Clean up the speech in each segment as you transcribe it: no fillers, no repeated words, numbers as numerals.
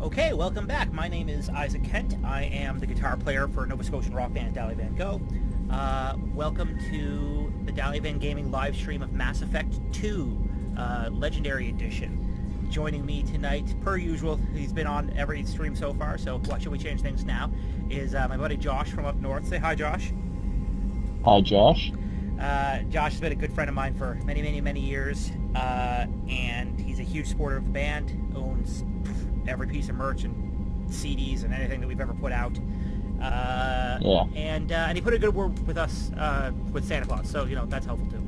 Okay, welcome back. My name is Isaac Kent. I am the guitar player for Nova Scotian rock band Dalivan Go. Welcome to the Dalivan Gaming live stream of Mass Effect 2 Legendary Edition. Joining me tonight, per usual, he's been on every stream so far, so why should we change things now, is my buddy Josh from up north. Say hi, Josh. Hi, Josh. Josh has been a good friend of mine for many years, and he's a huge supporter of the band, owns every piece of merch and CDs and anything that we've ever put out. And he put a good word with us with Santa Claus, so that's helpful too.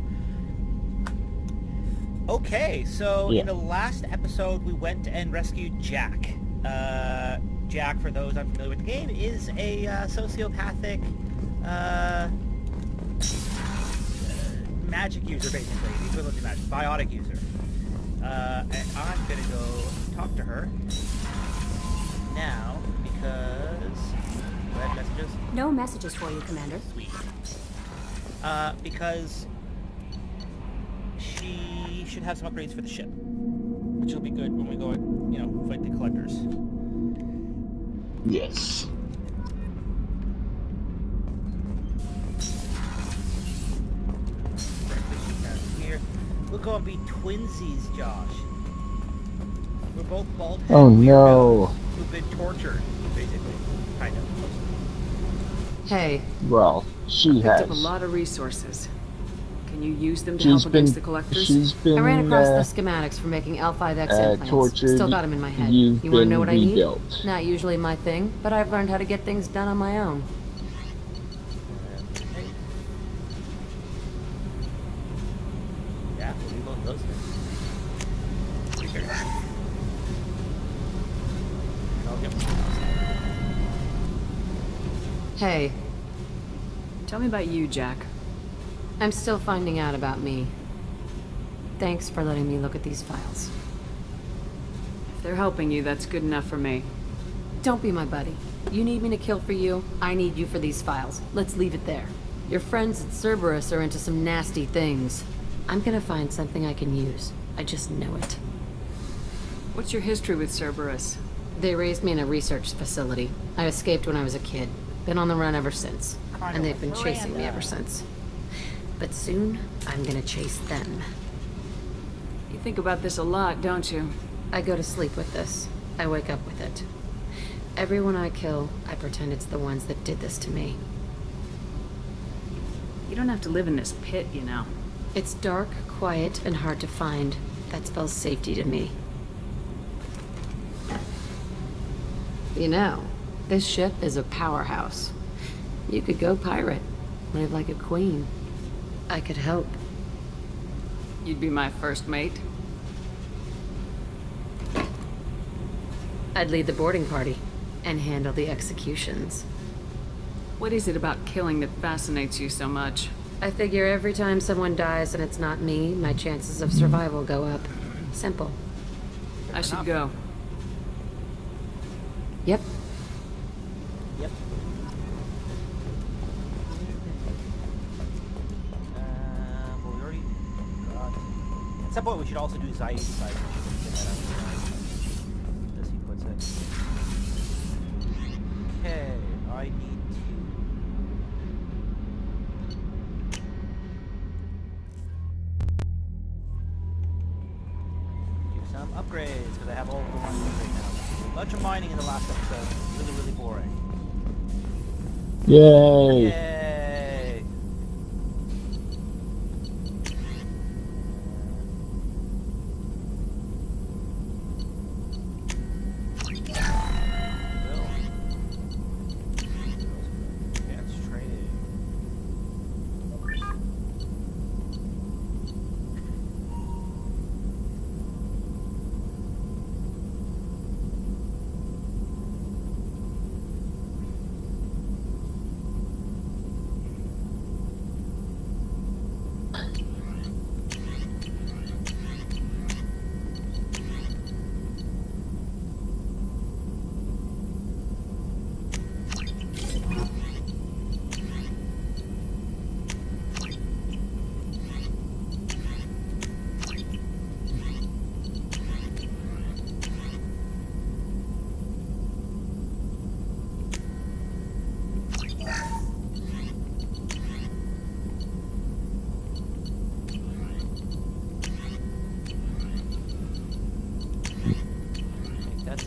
Okay, so in the last episode we went and rescued Jack. Jack, for those unfamiliar with the game, is a sociopathic magic user, basically. The equivalent to magic, biotic user. And I'm gonna go talk to her now because... Do I have messages? No messages for you, Commander. Sweet. Because she should have some upgrades for the ship, which will be good when we go and, fight the collectors. Yes. Here. We'll go and be twinsies, Josh. We're both bald headed Oh no. who've been tortured, basically. Kind of. Hey, Well, she picked has. up a lot of resources. Can you use them to help against the collectors? She's been I ran across the schematics for making L5X implants. tortured. Still got them in my head. You've You want to been know what rebuilt. I need? Not usually my thing, but I've learned how to get things done on my own. Yeah, we'll do both those things. Pretty good. I'll get Hey, Tell me about you, Jack. I'm still finding out about me. Thanks for letting me look at these files. If they're helping you, that's good enough for me. Don't be my buddy. You need me to kill for you, I need you for these files. Let's leave it there. Your friends at Cerberus are into some nasty things. I'm gonna find something I can use. I just know it. What's your history with Cerberus? They raised me in a research facility. I escaped when I was a kid. Been on the run ever since. And they've been chasing me ever since. But soon, I'm gonna chase them. You think about this a lot, don't you? I go to sleep with this. I wake up with it. Everyone I kill, I pretend it's the ones that did this to me. You don't have to live in this pit, you know. It's dark, quiet, and hard to find. That spells safety to me. You know, this ship is a powerhouse. You could go pirate, live like a queen. I could help. You'd be my first mate. I'd lead the boarding party and handle the executions. What is it about killing that fascinates you so much? I figure every time someone dies and it's not me, my chances of survival go up. Simple. I should go. Yep. Yep. Well, we already got... At some point we should also do Zai's side. As he puts it. Okay, I need to do some upgrades, because I have all of the ones right now. A bunch of mining in the last episode. Really boring. Yay! Yay! Advanced training.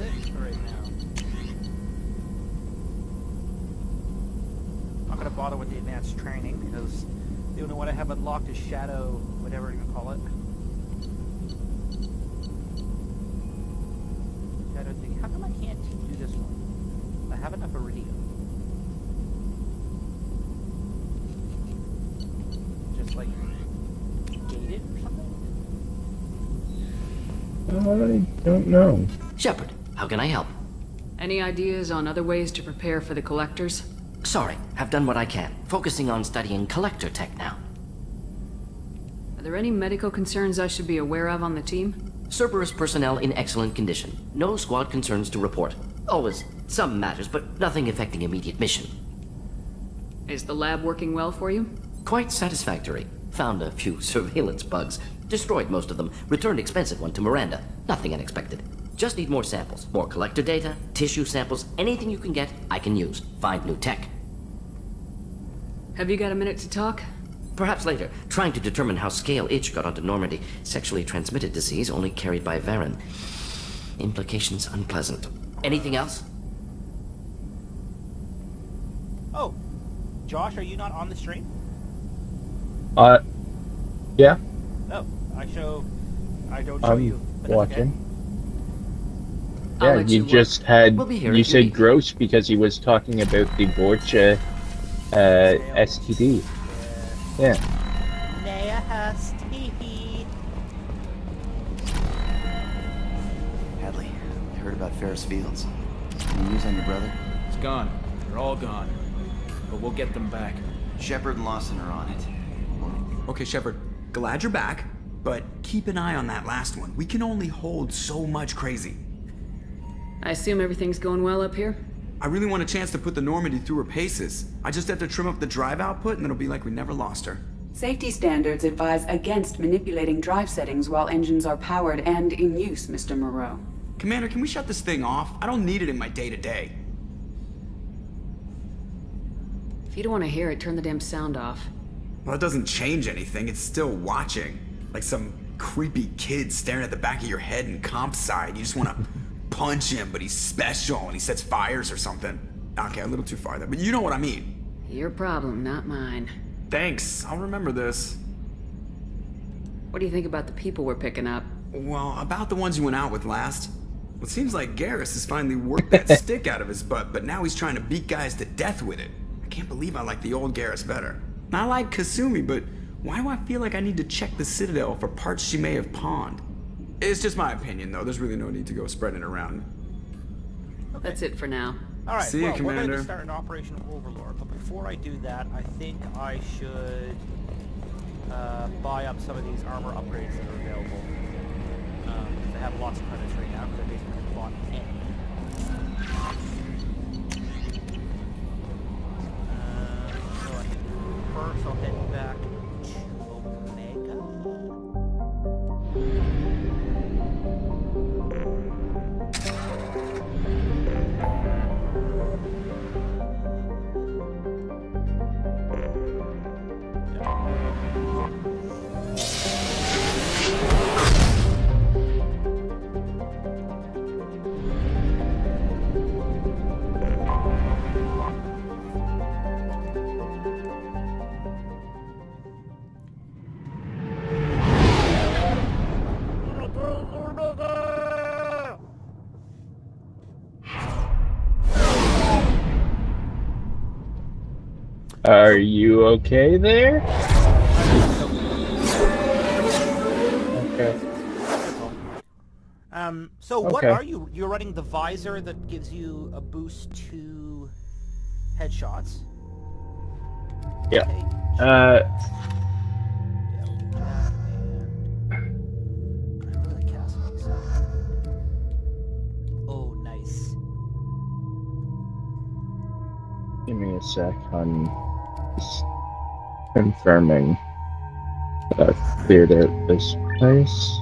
it for right now. I'm not gonna bother with the advanced training because the only one I have unlocked is Shadow, whatever you're gonna call it. Shadow thing. How come I can't do this one? I have enough iridium. Just like gated or something? I don't know. Shepard, how can I help? Any ideas on other ways to prepare for the collectors? Sorry, have done what I can. Focusing on studying collector tech now. Are there any medical concerns I should be aware of on the team? Cerberus personnel in excellent condition. No squad concerns to report. Always some matters, but nothing affecting immediate mission. Is the lab working well for you? Quite satisfactory. Found a few surveillance bugs. Destroyed most of them. Returned expensive one to Miranda. Nothing unexpected. Just need more samples. More collector data, tissue samples, anything you can get, I can use. Find new tech. Have you got a minute to talk? Perhaps later. Trying to determine how scale itch got onto Normandy. Sexually transmitted disease only carried by Varen. Implications unpleasant. Anything else? Oh, Josh, are you not on the stream? Yeah, No, I don't show I'm you. But that's watching. okay. I'll Yeah, let you you work. just had, We'll be here you if you said need. gross because he was talking about the Borcha STD. Yeah. Nasty. Hadley, I heard about Ferris Fields. Any news on your brother? It's gone. They're all gone. But we'll get them back. Shepard and Lawson are on it. Okay, Shepard, glad you're back, but keep an eye on that last one. We can only hold so much crazy. I assume everything's going well up here? I really want a chance to put the Normandy through her paces. I just have to trim up the drive output and it'll be like we never lost her. Safety standards advise against manipulating drive settings while engines are powered and in use, Mr. Moreau. Commander, can we shut this thing off? I don't need it in my day-to-day. If you don't want to hear it, turn the damn sound off. Well, it doesn't change anything. It's still watching. Like some creepy kid staring at the back of your head in comp side. You just want to punch him, but he's special and he sets fires or something. Okay, a little too far there, but you know what I mean. Your problem, not mine. Thanks, I'll remember this. What do you think about the people we're picking up? Well, about the ones you went out with last. Well, it seems like Garrus has finally worked that stick out of his butt, but now he's trying to beat guys to death with it. I can't believe I like the old Garrus better. I like Kasumi, but why do I feel like I need to check the Citadel for parts she may have pawned? It's just my opinion, though. There's really no need to go spreading it around. That's it for now. All right, See you, well, we're going Commander. to start an Operation Overlord, but before I do that, I think I should buy up some of these armor upgrades that are available. Because I have lots of credits right now, because I basically bought any. So I think first I'll head back to Omega. Are you okay there? Okay. So what Okay. are you? You're running the visor that gives you a boost to headshots. Yeah. Okay. Yeah, we'll do that, and I really cast these. Oh, nice. Give me a sec on just confirming that I've cleared out this place.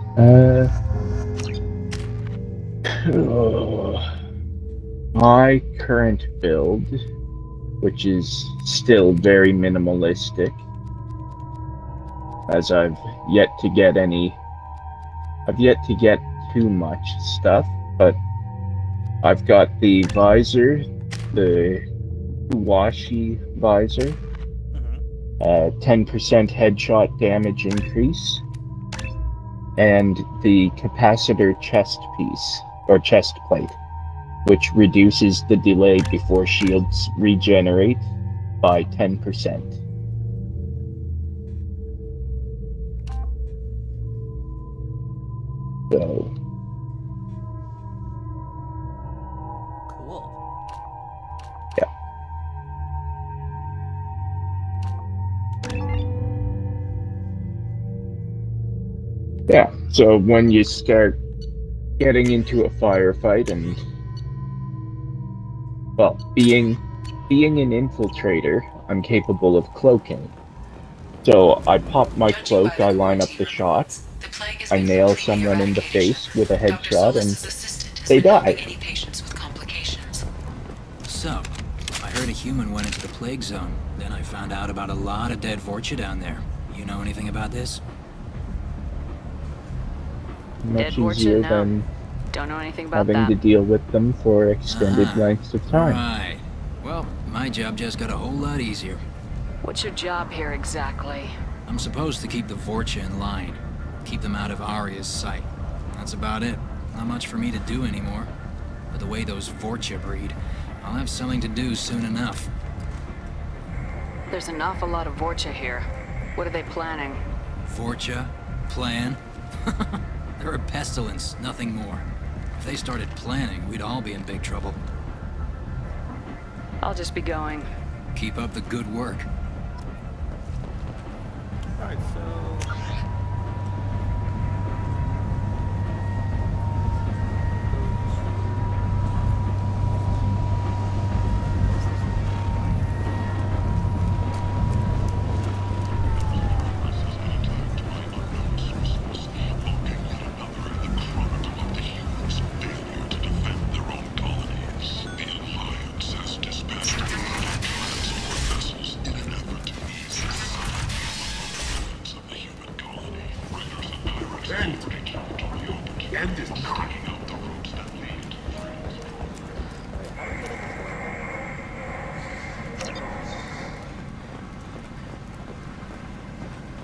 My current build, which is still very minimalistic, as I've yet to get too much stuff, but I've got the visor, the Washi visor, 10% headshot damage increase, and the capacitor chest piece, or chest plate, which reduces the delay before shields regenerate by 10%. So, Cool. yeah. Yeah, so when you start getting into a firefight and, well, being an infiltrator, I'm capable of cloaking. So I pop my cloak, I line up the shot, I nail someone in the face with a headshot, and they die. So, I heard a human went into the plague zone. Then I found out about a lot of dead Vorcha down there. You know anything about this? Much Dead easier Vorcha? No. than Don't know anything about having that. to deal with them for extended lengths of time. Right. Well, my job just got a whole lot easier. What's your job here exactly? I'm supposed to keep the Vorcha in line. Keep them out of Arya's sight. That's about it. Not much for me to do anymore. But the way those Vorcha breed, I'll have something to do soon enough. There's an awful lot of Vorcha here. What are they planning? Vorcha? Plan? They're a pestilence, nothing more. If they started planning, we'd all be in big trouble. I'll just be going. Keep up the good work. Alright, so...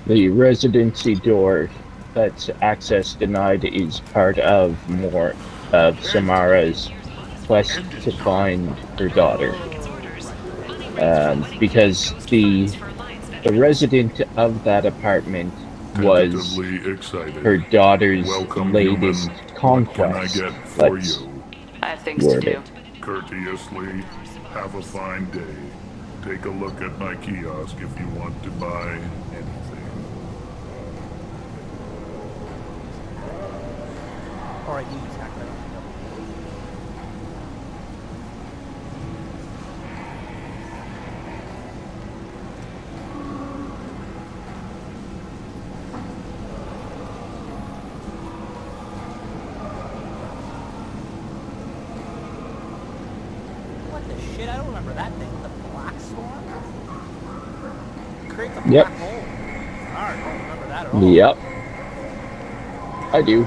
The residency door that's access denied is part of more of Samara's quest to find her daughter. Because the resident of that apartment was her daughter's laden conquest. Let's I have things to word do. it. Courteously, have a fine day. Take a look at my kiosk if you want to buy anything. Alright, you attack that. What the shit? I don't remember that thing. The black storm? Create the Yep. black hole. Alright, I don't remember that at all. Yep. I do.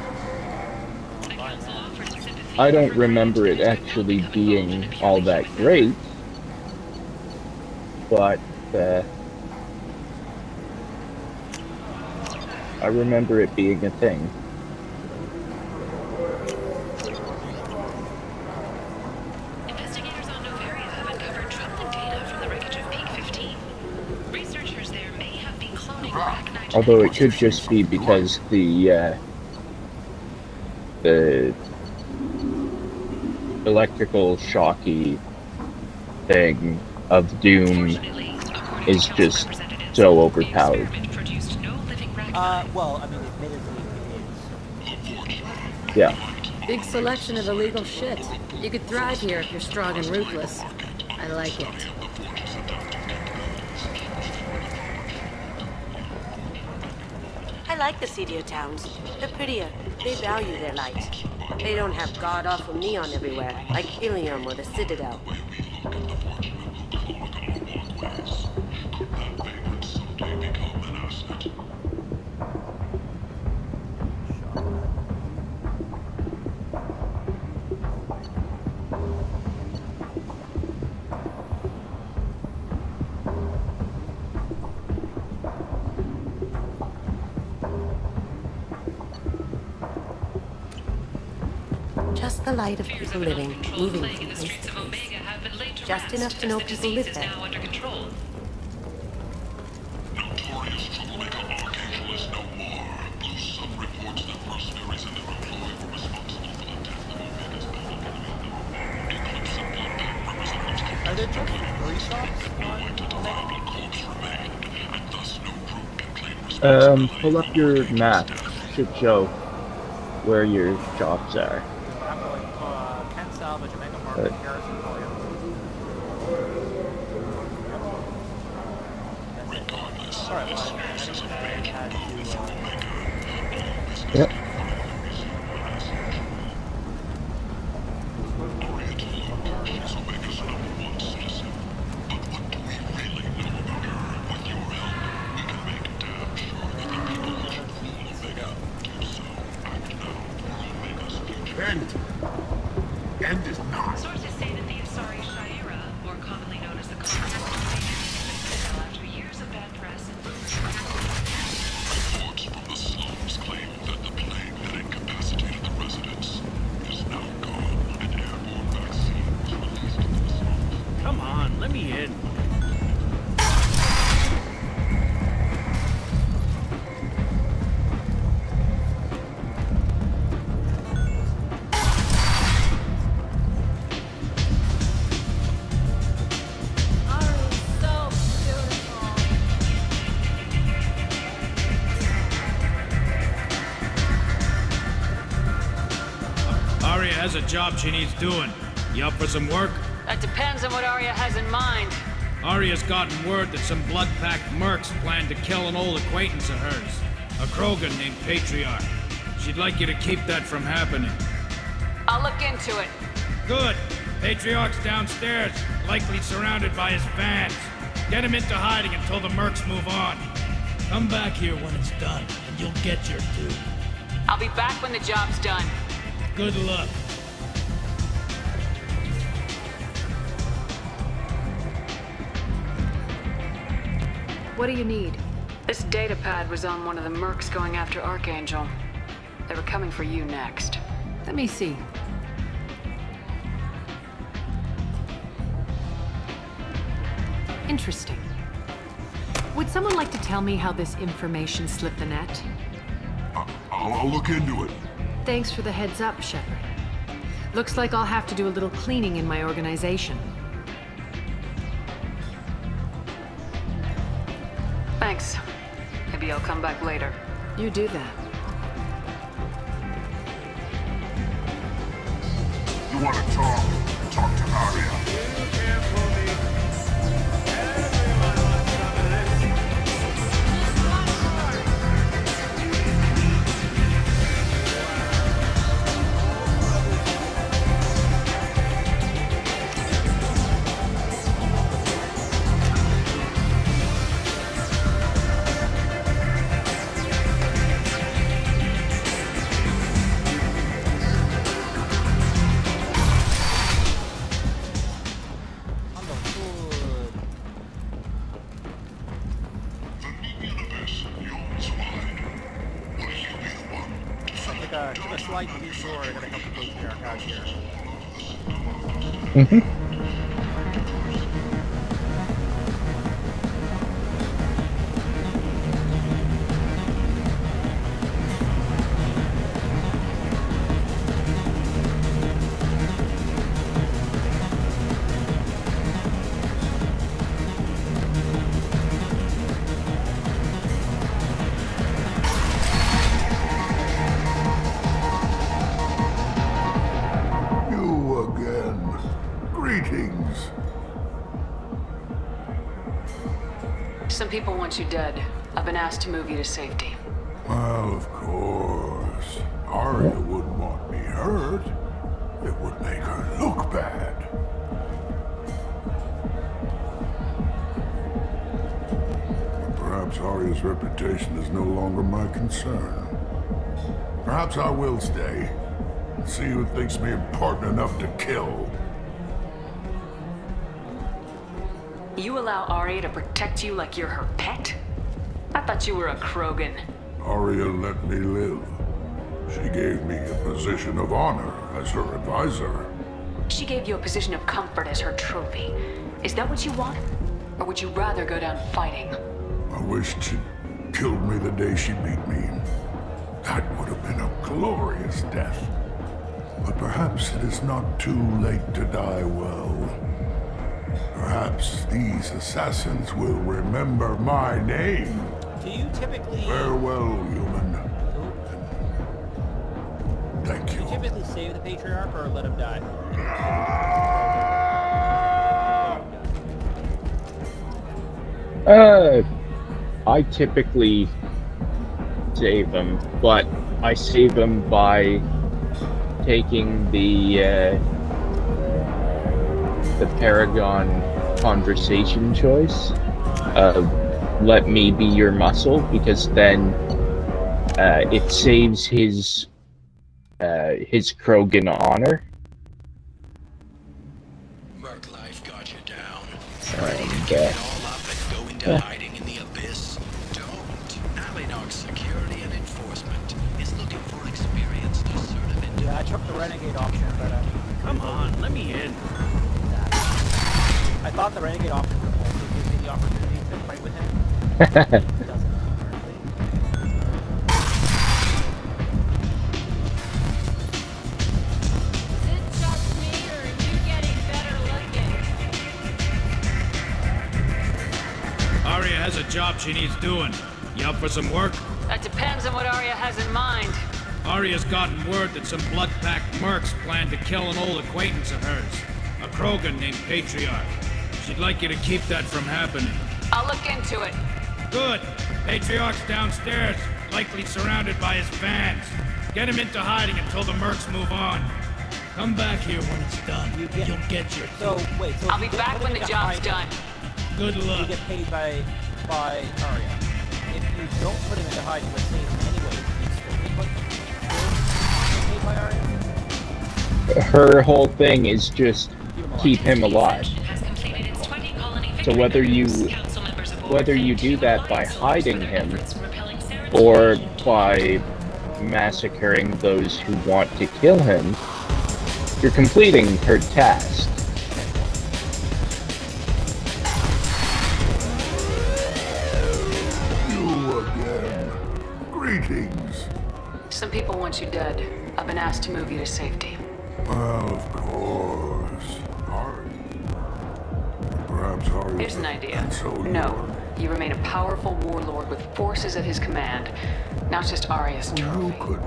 I don't remember it actually being all that great, but I remember it being a thing. Investigators on Novaria have uncovered troubling data from the wreckage of Peak 15. Researchers there may have been cloning arachnite. Although it could just be because the electrical shocky thing of Doom is just so overpowered. Well, I mean, admittedly, it is. Yeah. Big selection of illegal shit. You could thrive here if you're strong and ruthless. I like it. I like the seedier towns. They're prettier. They value their light. They don't have god-awful neon everywhere, like Ilium or the Citadel. Just the light of Fears people of an living, uncontrolled moving plague from in the place streets to of place. Omega have been laid to Just rest enough to as know the people disease live is there. now under control. Notorious troublemaker Archangel is no more. Blue Sun reports that mercenaries and their employee were responsible for the death of Omega's battle enemy. Eclipse and Bloodbath representatives kept Are there just testifying. three shops No on identifiable corpse remained, and thus no group can claim responsibility Pull up for your Archangel's map. death. Should show where your jobs are. I'm going Kent Salvage, Omega Market, Harrison Williams. Regardless, Alright, this well, news is a I big had blow to, for Omega. All business Yep. finally resumes. Aria told her she's Omega's #1 citizen. But what do we really know about her? With your help, we can make damn sure that the people who should rule Omega do so. Act now for Omega's future. End is not. Sources say that the Asari Shaira, more commonly known as the Conqueror, fell after years of bad press and rumors. Reports from the slums claim that the plague that incapacitated the residents is now gone, and airborne vaccines released into the slums. Come on, let me in. Aria has a job she needs doing. You up for some work? That depends on what Arya has in mind. Aria's gotten word that some blood-packed mercs plan to kill an old acquaintance of hers, a Krogan named Patriarch. She'd like you to keep that from happening. I'll look into it. Good. Patriarch's downstairs, likely surrounded by his fans. Get him into hiding until the mercs move on. Come back here when it's done, and you'll get your due. I'll be back when the job's done. Good luck. What do you need? This data pad was on one of the mercs going after Archangel. They were coming for you next. Let me see. Interesting. Would someone like to tell me how this information slipped the net? I'll look into it. Thanks for the heads up, Shepard. Looks like I'll have to do a little cleaning in my organization. Thanks. Maybe I'll come back later. You do that. You want to talk? Talk to Aria. Took a slight detour to help the patriarch out here. Greetings. Some people want you dead. I've been asked to move you to safety. Well, of course. Aria wouldn't want me hurt. It would make her look bad. But perhaps Aria's reputation is no longer my concern. Perhaps I will stay. See who thinks me important enough to kill. You allow Arya to protect you like you're her pet? I thought you were a Krogan. Aria let me live. She gave me a position of honor as her advisor. She gave you a position of comfort as her trophy. Is that what you want? Or would you rather go down fighting? I wished she'd killed me the day she beat me. That would have been a glorious death. But perhaps it is not too late to die well. Perhaps these assassins will remember my name. Do you typically... Farewell, human. Thank you. Do you typically save the Patriarch or let him die? I typically save him, but I save him by taking the Paragon conversation choice of let me be your muscle, because then it saves his Krogan honor. Merc life got you down. And, Give it all up and go into hiding in the abyss. Don't. Alinog's security and enforcement is looking for experienced, assertive individuals. Yeah, I took the Renegade option, but Come on, let me in. I thought the Renegade option would also give me the opportunity to fight with him. It doesn't, apparently. Is it just me, or are you getting better looking? Arya has a job she needs doing. You up for some work? That depends on what Arya has in mind. Arya's gotten word that some blood-packed mercs plan to kill an old acquaintance of hers, a Krogan named Patriarch. She'd like you to keep that from happening. I'll look into it. Good. Patriarch's downstairs, likely surrounded by his fans. Get him into hiding until the mercs move on. Come back here when it's done. You'll get your... So, wait, so... I'll be back when the job's done. Good You luck. get paid by Arya. If you don't put him into hiding, let's say anyway, you still get paid by Arya? Her whole thing is just keep him alive. So whether you do that by hiding him or by massacring those who want to kill him, you're completing her task. You again. Greetings. Some people want you dead. I've been asked to move you to safety. Well, of course. Hard. Perhaps hard. Here's an idea. And so No. You remain a powerful warlord with forces at his command. Now it's just Arya's trophy.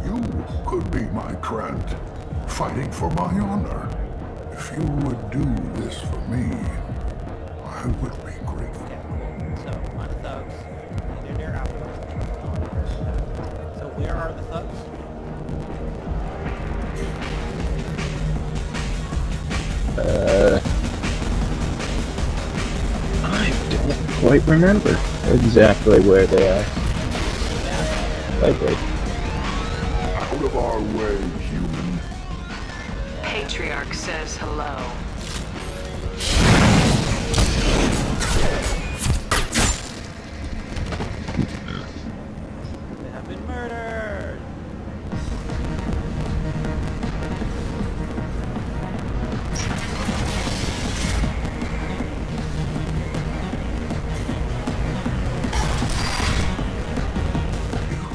You could be my Krant, fighting for my honor. If you would do this for me, I would be grateful. So, on the thugs. They're out. So, where are the thugs? I don't quite remember exactly where they are. Likely. Out of our way, human. Patriarch says hello. They have been murdered!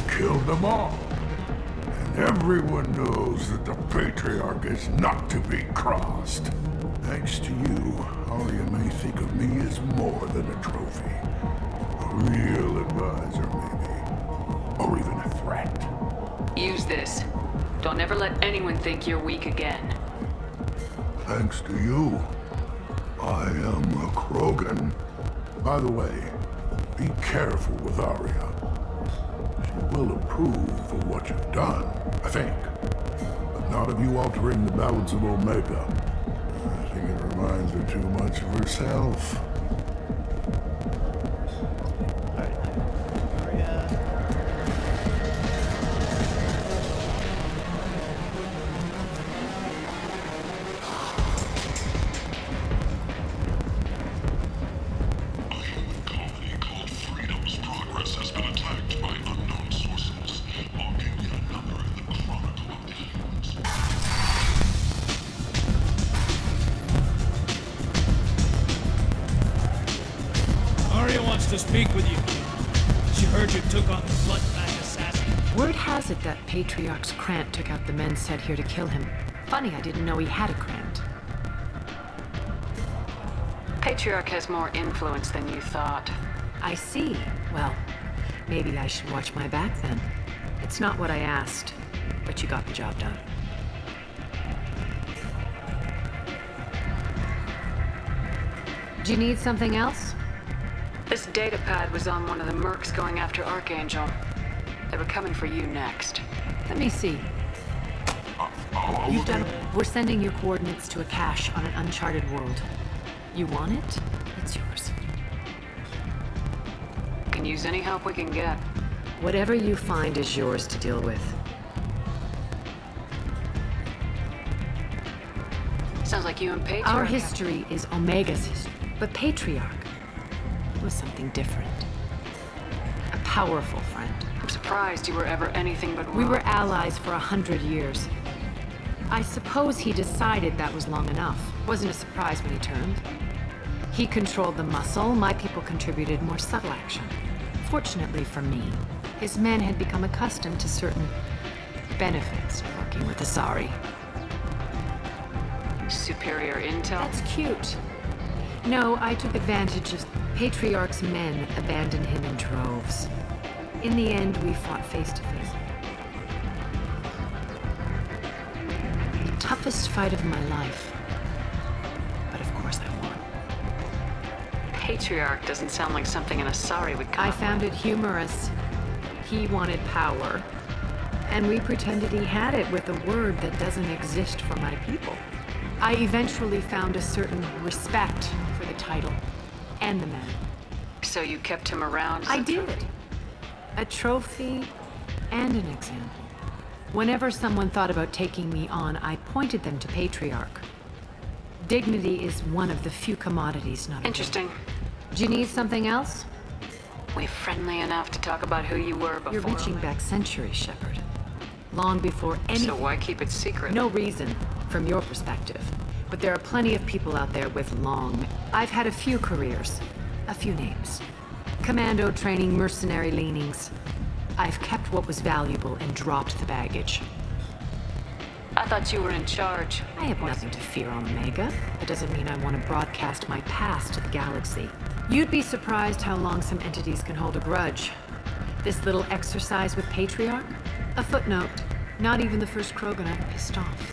Killed them all. And everyone knows that the Patriarch is not to be crossed. Thanks to you, Arya may think of me as more than a trophy. A real advisor, maybe. Or even a threat. Use this. Don't ever let anyone think you're weak again. Thanks to you, I am a Krogan. By the way, be careful with Arya. She will approve of what you've done, I think. But not of you altering the balance of Omega. I think it reminds her too much of herself. to speak with you. She heard you took on the bloodbath assassin. Word has it that Patriarch's Krant took out the men sent here to kill him. Funny, I didn't know he had a Krant. Patriarch has more influence than you thought. I see. Well, maybe I should watch my back then. It's not what I asked, but you got the job done. Do you need something else? This data pad was on one of the mercs going after Archangel. They were coming for you next. Let me see. You've done. We're sending your coordinates to a cache on an uncharted world. You want it? It's yours. Can use any help we can get. Whatever you find is yours to deal with. Sounds like you and Patriarch. Our history is Omega's history, but Patriarch was something different. A powerful friend. I'm surprised you were ever anything but wrong. We were allies for 100 years. I suppose he decided that was long enough. Wasn't a surprise when he turned. He controlled the muscle, my people contributed more subtle action. Fortunately for me, his men had become accustomed to certain benefits of working with Asari. Superior intel? That's cute. No, I took advantage of Patriarch's men abandoned him in droves. In the end, we fought face to face. The toughest fight of my life. But of course I won. Patriarch doesn't sound like something an Asari would come. I found it humorous. He wanted power, and we pretended he had it with a word that doesn't exist for my people. I eventually found a certain respect for the title and the man. So you kept him around? I did. A trophy and an example. Whenever someone thought about taking me on, I pointed them to Patriarch. Dignity is one of the few commodities not interesting. Do you need something else? We're friendly enough to talk about who you were before. You're reaching back centuries, Shepard. Long before anything. So why keep it secret? No reason, from your perspective. But there are plenty of people out there with long... I've had a few careers. A few names. Commando training, mercenary leanings. I've kept what was valuable and dropped the baggage. I thought you were in charge. I have nothing to fear on Omega. That doesn't mean I want to broadcast my past to the galaxy. You'd be surprised how long some entities can hold a grudge. This little exercise with Patriarch? A footnote. Not even the first Krogan I've pissed off.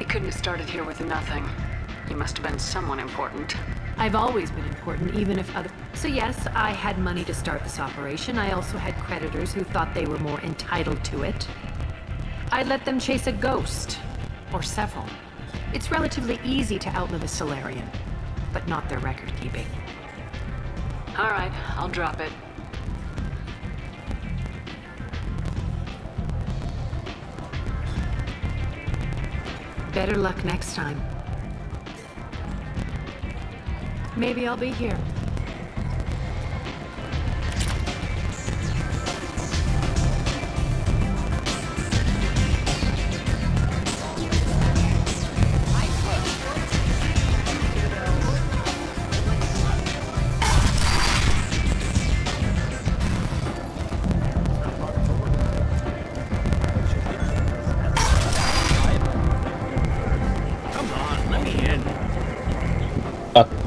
You couldn't have started here with nothing. You must have been someone important. I've always been important, even if other... So yes, I had money to start this operation. I also had creditors who thought they were more entitled to it. I let them chase a ghost. Or several. It's relatively easy to outlive a Solarian, but not their record-keeping. All right, I'll drop it. Better luck next time. Maybe I'll be here.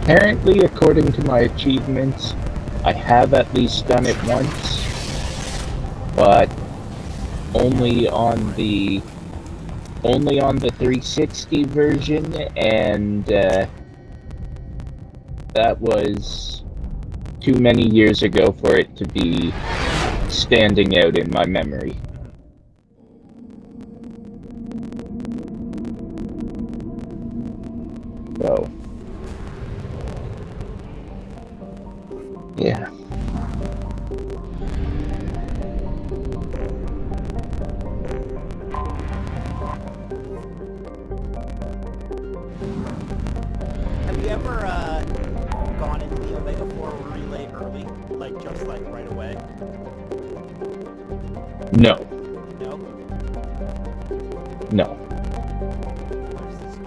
Apparently, according to my achievements, I have at least done it once, but only on the 360 version, and that was too many years ago for it to be standing out in my memory. So, yeah. Have you ever gone into the Omega 4 relay early? Like, just like right away? No. No? No. Where's this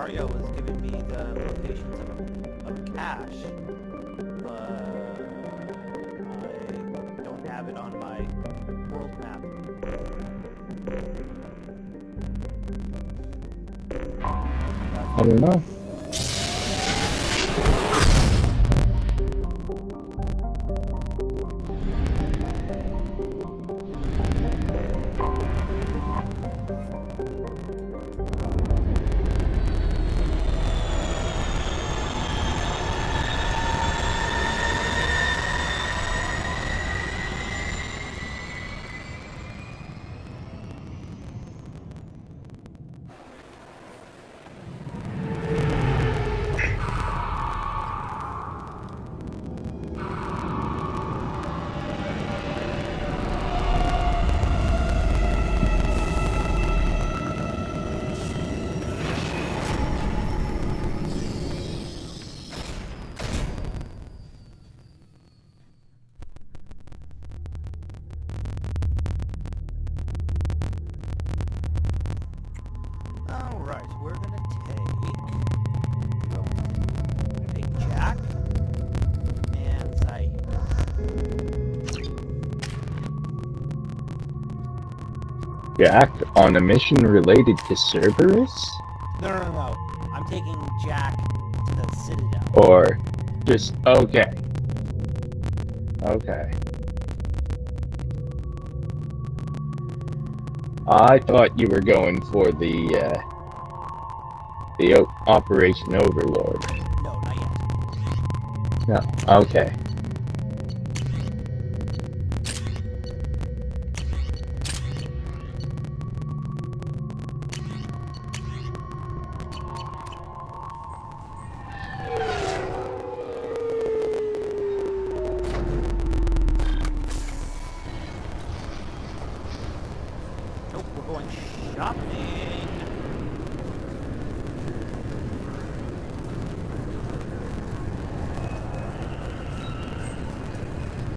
Dario was giving me the locations of cache, but I don't have it on my world map. I don't know. Alright, we're gonna take Jack and Zai. Jack on a mission related to Cerberus? No. I'm taking Jack to the Citadel. Or just, okay. Okay. I thought you were going for the Operation Overlord. No, not yet. No, okay. Nope, we're going shopping.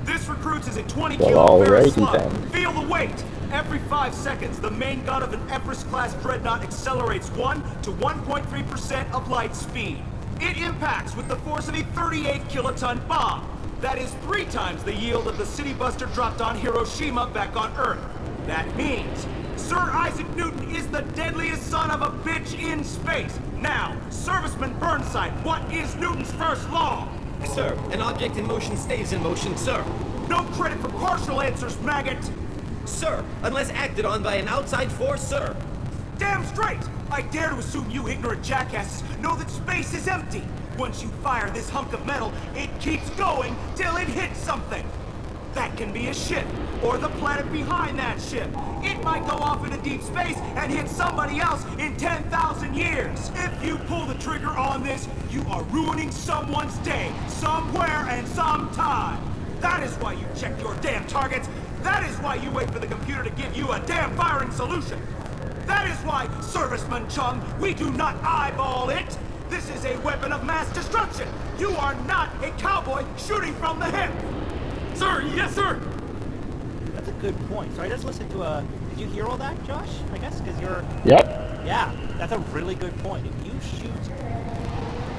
This recruits is a 20 Well, kilo Ferris alrighty slug. then. Feel the weight. Every 5 seconds, the main gun of an Everest-class dreadnought accelerates 1 to 1.3% of light speed. It impacts with the force of a 38 kiloton bomb. That is 3 times the yield of the city buster dropped on Hiroshima back on Earth. That means Sir Isaac Newton is the deadliest son of a bitch in space. Now, Serviceman Burnside, what is Newton's first law? Sir, an object in motion stays in motion, sir. No credit for partial answers, maggot! Sir, unless acted on by an outside force, sir. Damn straight! I dare to assume you ignorant jackasses know that space is empty. Once you fire this hunk of metal, it keeps going till it hits something. That can be a ship, or the planet behind that ship. It might go off into deep space and hit somebody else in 10,000 years. If you pull the trigger on this, you are ruining someone's day, somewhere and sometime. That is why you check your damn targets. That is why you wait for the computer to give you a damn firing solution. That is why, Serviceman Chung, we do not eyeball it. This is a weapon of mass destruction. You are not a cowboy shooting from the hip. Sir, yes, sir. That's a good point. So I just listened to a... Did you hear all that, Josh? I guess because you're... Yep. Yeah, that's a really good point. If you shoot...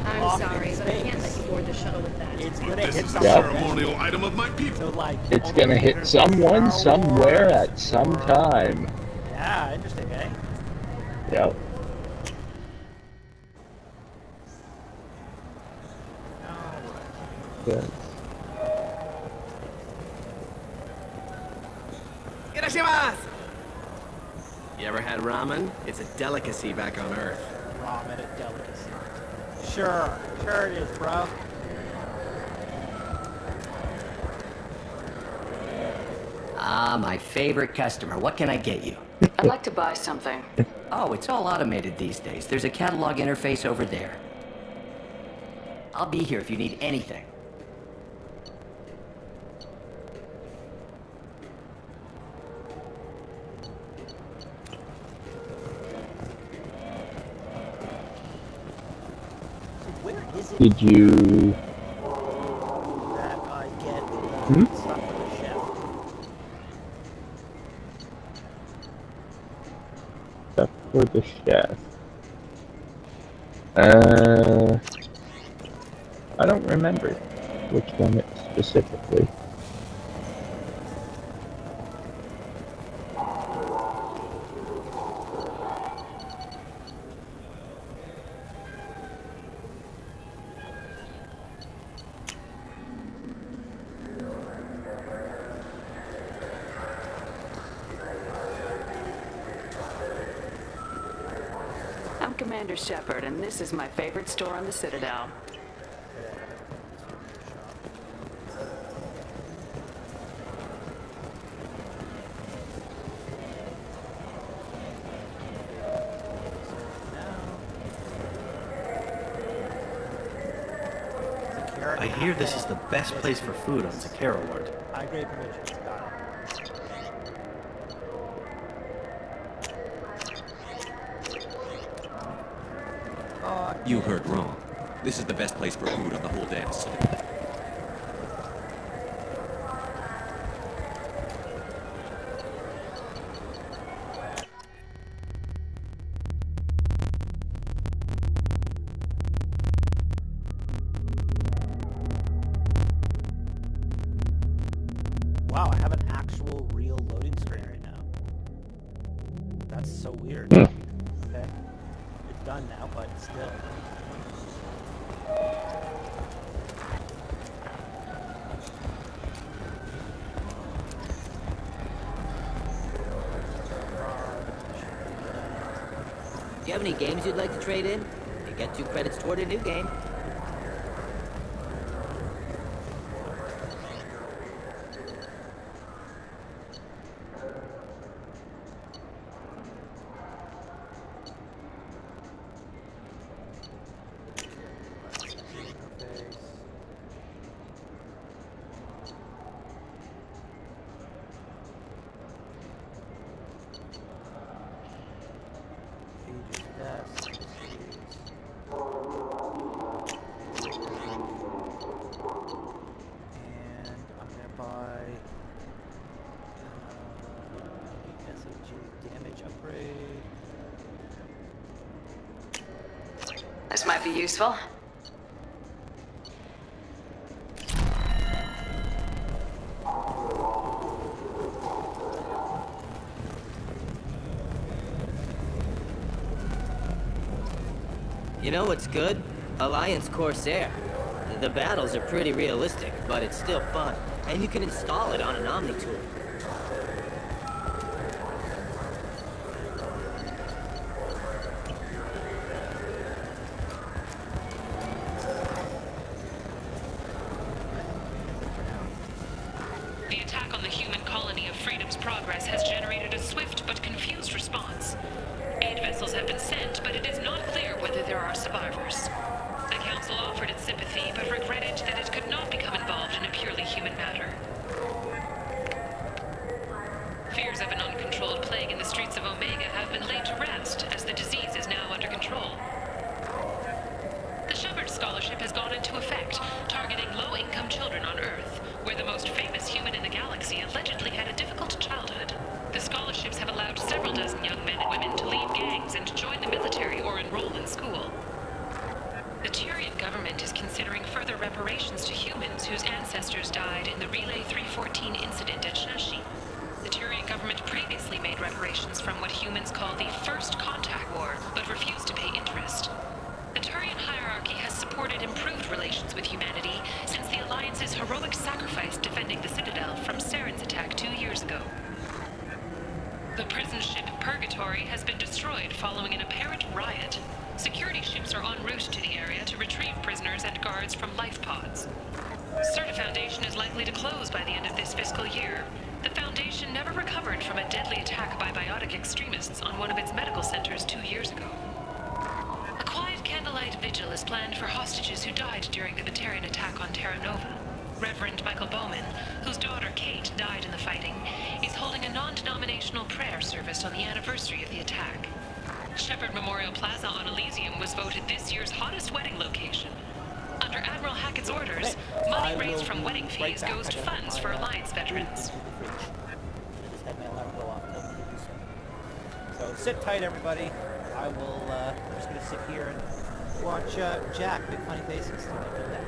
I'm off sorry, in but I can't space, let you board the shuttle with that. it's gonna This hit is a someone. ceremonial item of my people. So, like, It's all gonna the hit leaders of someone Star somewhere Wars at some or- time. Yeah, interesting, eh? Yep. Good. Irashimasu! You ever had ramen? It's a delicacy back on Earth. Ramen a delicacy. Sure it is, bro. Ah, my favorite customer. What can I get you? I'd like to buy something. Oh, it's all automated these days. There's a catalog interface over there. I'll be here if you need anything. So where is it Did you... that I get stuff for the chef? Stuff for the chef? I don't remember which one specifically. I'm Commander Shepard, and this is my favorite store on the Citadel. I hear this is the best place for food on Overlord. I agree permission. Got it. You heard wrong. This is the best place for food on the whole damn Citadel. Wow, I have an actual real loading screen right now. That's so weird. Okay. It's done now, but still. Do you have any games you'd like to trade in? You get 2 credits toward a new game. This might be useful. You know what's good? Alliance Corsair. The battles are pretty realistic, but it's still fun. And you can install it on an Omni tool. The attack on the human colony of Freedom's Progress has generated a swift but confused response. Aid vessels have been sent, but it is not clear whether there are survivors. The Council offered its sympathy, but regretted that it could not become involved in a purely human matter. Fears of an uncontrolled plague in the streets of Omega have been laid to rest, as the disease is now under control. The Shepard Scholarship has gone into effect, targeting low-income children on Earth, where the most famous human in the galaxy allegedly had a difficult childhood. The scholarships have allowed several dozen young men and women to leave gangs and join the military or enroll in school. The Tyrian government is considering further reparations to humans whose ancestors died in the Relay 314 incident at Shashi. The Tyrian government previously made reparations from what humans call the First Contact War, but refused to pay interest. The Turian hierarchy has supported improved relations with humanity since the Alliance's heroic sacrifice defending the Citadel from Saren's attack 2 years ago. The prison ship Purgatory has been destroyed following an apparent riot. Security ships are en route to the area to retrieve prisoners and guards from life pods. Certa Foundation is likely to close by the end of this fiscal year. The Foundation never recovered from a deadly attack by biotic extremists on one of its medical centers 2 years ago. A quiet candlelight vigil is planned for hostages who died during the Batarian attack on Terra Nova. Reverend Michael Bowman, whose daughter Kate died in the fighting, is holding a non-denominational prayer service on the anniversary of the attack. Shepard Memorial Plaza on Elysium was voted this year's hottest wedding location. Under Admiral Hackett's orders, money raised from wedding fees goes to funds for Alliance veterans. So sit tight, everybody. I will. I'm just gonna sit here and watch Jack make funny faces. So I do that.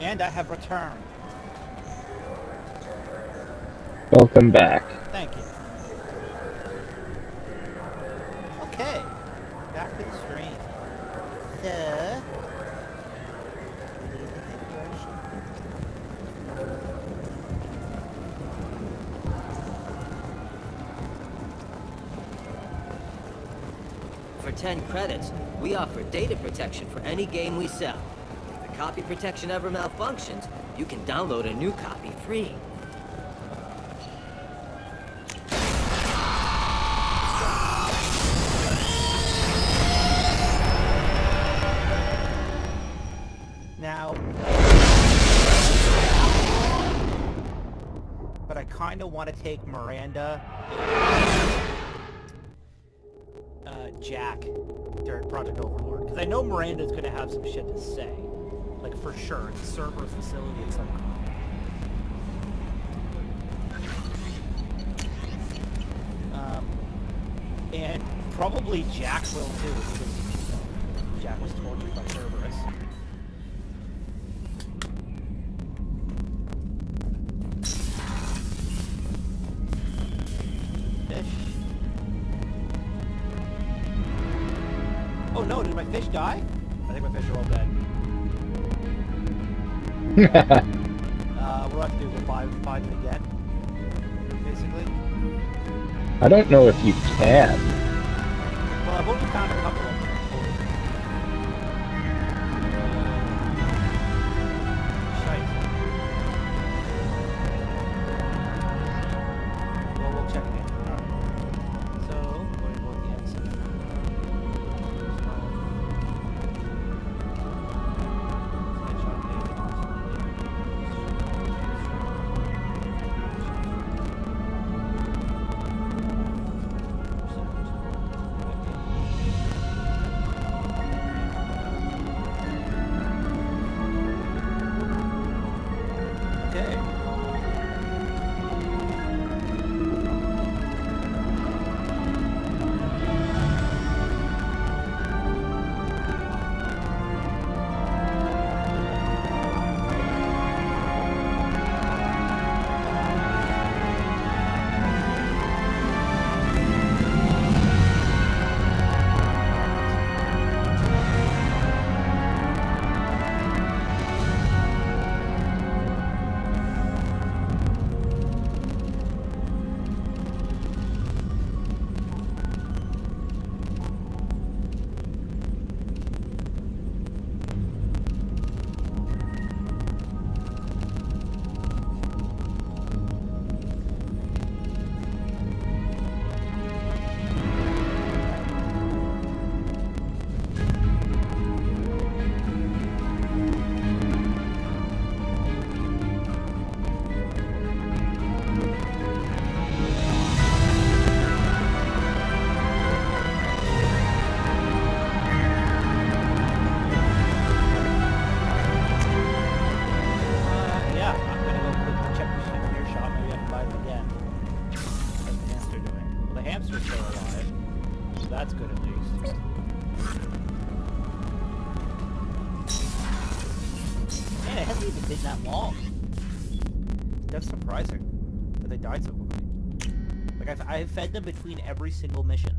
And I have returned. Welcome back. Thank you. Okay, back to the stream. For 10 credits, we offer data protection for any game we sell. If the copy protection ever malfunctions, you can download a new copy free. Now, but I kind of want to take Miranda and Jack during Project Overlord, because I know Miranda's going to have some shit to say, like for sure, it's a Cerberus facility at some point. And probably Jack will too, because Jack was tortured by Cerberus. Fish. Oh no, did my fish die? I think my fish are all dead. What do I have to do? Go find them again? Basically? I don't know if you can. Well, I've only found a couple of them. Shite. hasn't even been that long. That's surprising that they died so quickly. Like, I've fed them between every single mission.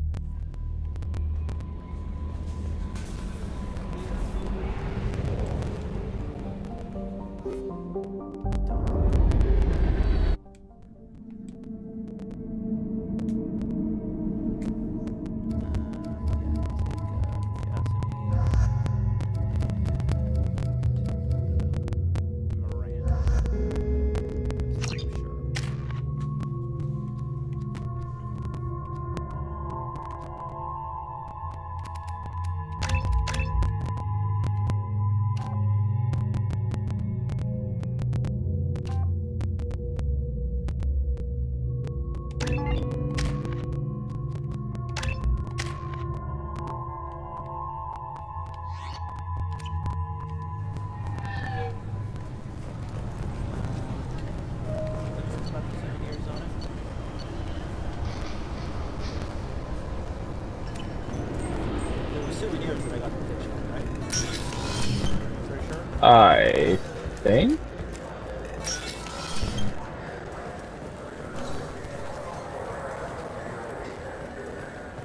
I think.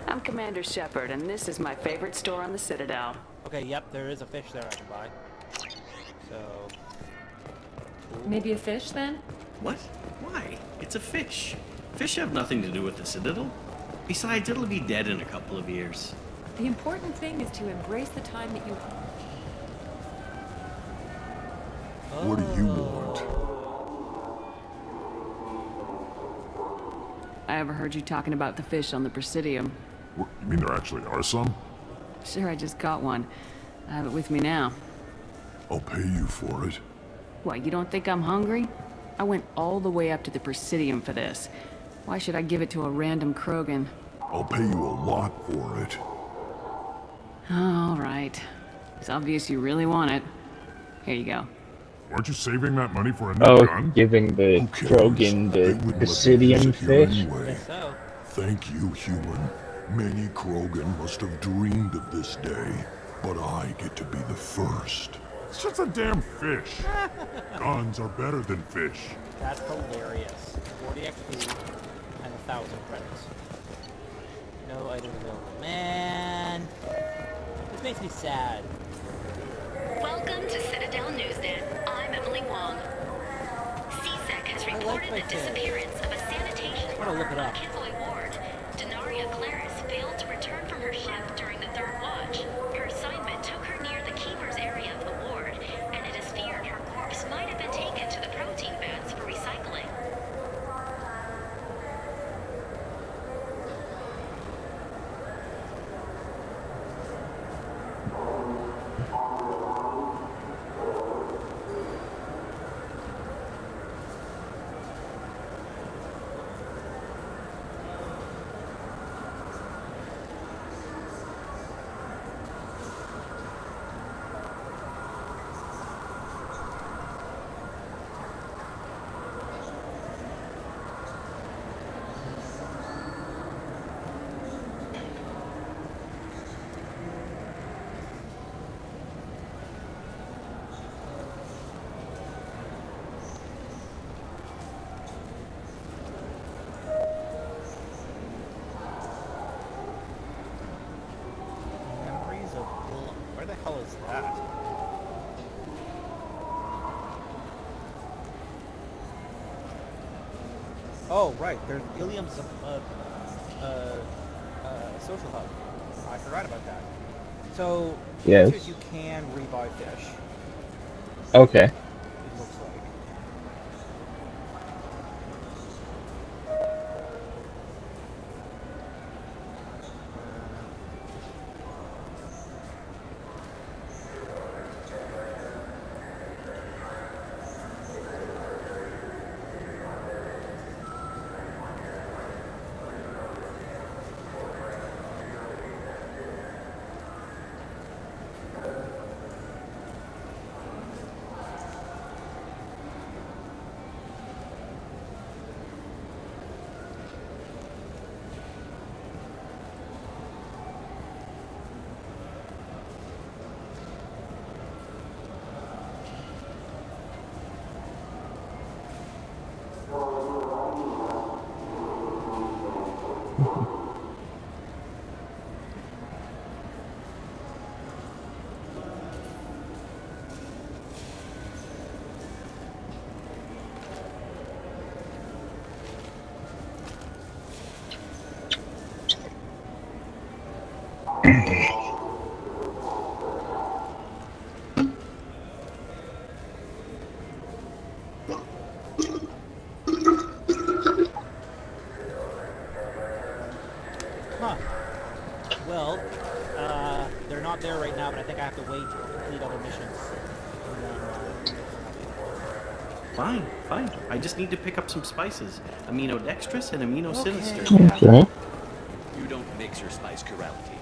I'm Commander Shepard, and this is my favorite store on the Citadel. Okay, yep, there is a fish there I can buy. So... Maybe a fish, then? What? Why? It's a fish. Fish have nothing to do with the Citadel. Besides, it'll be dead in a couple of years. The important thing is to embrace the time that you... What do you want? I ever heard you talking about the fish on the Presidium. What, you mean there actually are some? Sure, I just caught one. I have it with me now. I'll pay you for it. What, you don't think I'm hungry? I went all the way up to the Presidium for this. Why should I give it to a random Krogan? I'll pay you a lot for it. All right. It's obvious you really want it. Here you go. Aren't you saving that money for a new gun? Giving the Krogan the Presidium fish? Anyway. Thank you, human. Many Krogan must have dreamed of this day, but I get to be the first. It's just a damn fish. Guns are better than fish. That's hilarious. 40 XP and 1,000 credits. No items available. Man, this makes me sad. Welcome to Citadel Newsnet. I'm Emily Wong. CSEC has reported the disappearance of a sanitation worker on Kinloy Ward. Denaria Claris failed to return from her shift during the third watch. Her assignment took her near the Keepers area of the ward, and it is feared her corpse might have been taken to the protein vats for recycling. Where the hell is that? Oh, right. There's Ilium's social hub. I forgot about that. So, yes, you can rebuy fish. Okay. It looks like. Fine, fine. I just need to pick up some spices. Aminodextrous and aminosinister. Okay. You don't mix your spice chirality.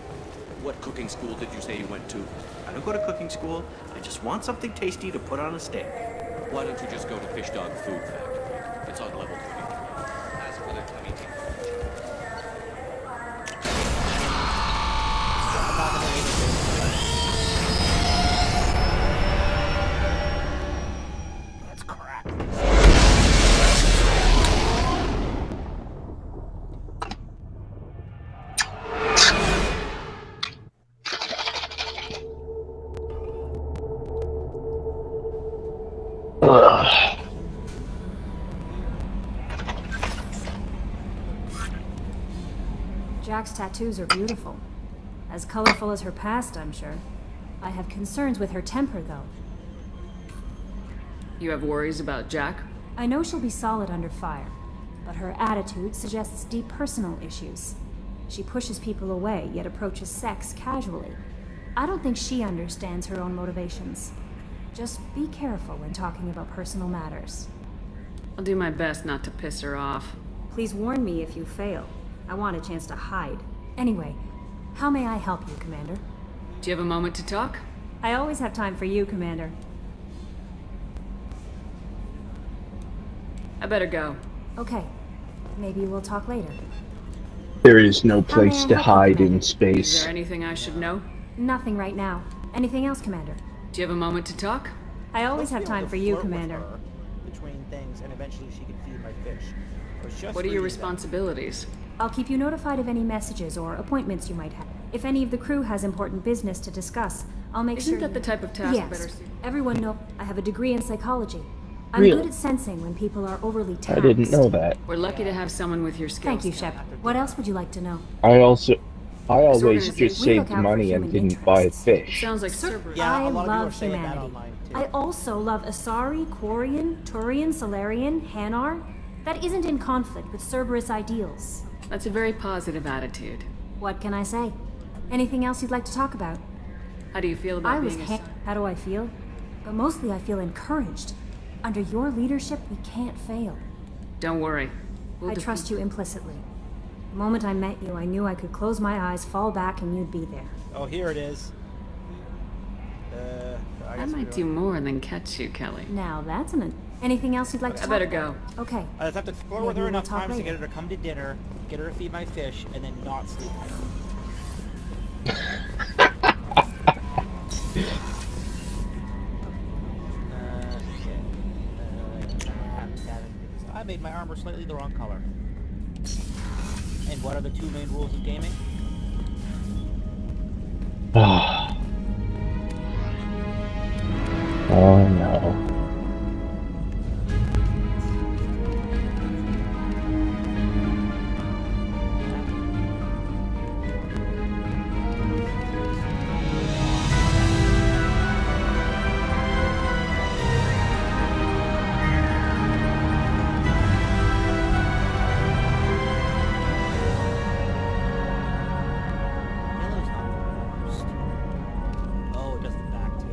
What cooking school did you say you went to? I don't go to cooking school. I just want something tasty to put on a steak. Why don't you just go to Fish Dog Food Factory? It's on level 23. Ask for their tummy tea. That's crap. Jack's tattoos are beautiful. As colorful as her past, I'm sure. I have concerns with her temper, though. You have worries about Jack? I know she'll be solid under fire, but her attitude suggests deep personal issues. She pushes people away, yet approaches sex casually. I don't think she understands her own motivations. Just be careful when talking about personal matters. I'll do my best not to piss her off. Please warn me if you fail. I want a chance to hide. Anyway, how may I help you, Commander? Do you have a moment to talk? I always have time for you, Commander. I better go. Okay. Maybe we'll talk later. There is no place to hide in Is space. there anything I should know? Nothing right now. Anything else, Commander? Do you have a moment to talk? I always have time for you, Commander. Between things, and eventually she can feed my fish. It was just What are your reading that. responsibilities? I'll keep you notified of any messages or appointments you might have. If any of the crew has important business to discuss, I'll make sure. Isn't that the type of task Yes. better suited? Everyone knows I have a degree in psychology. I'm Really? good at sensing when people are overly I taxed. didn't know that. We're lucky to have someone with your skills. Thank you, Shep. What else would you like to know? I always just We saved look out for money and human didn't buy interests. fish. Sounds like Sir, Cerberus. Yeah, I a lot of people are love saying that humanity. online, too. I also love Asari, Quarian, Turian, Solarian, Hanar. That isn't in conflict with Cerberus ideals. That's a very positive attitude. What can I say? Anything else you'd like to talk about? How do you feel about I was being a... How do I feel? But mostly I feel encouraged. Under your leadership, we can't fail. Don't worry. I trust you implicitly. The moment I met you, I knew I could close my eyes, fall back, and you'd be there. Oh, here it is. I might do more than catch you, Kelly. Now that's anything else you'd like to I talk better about? go. Okay. I just have to explore with Maybe her we'll enough talk times to later. get her to come to dinner, get her to feed my fish, and then not sleep with her. I made my armor slightly the wrong color. And what are the two main rules of gaming? Oh no. Yellow's not the worst. Oh, it does the back too.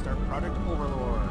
start Project Overlord.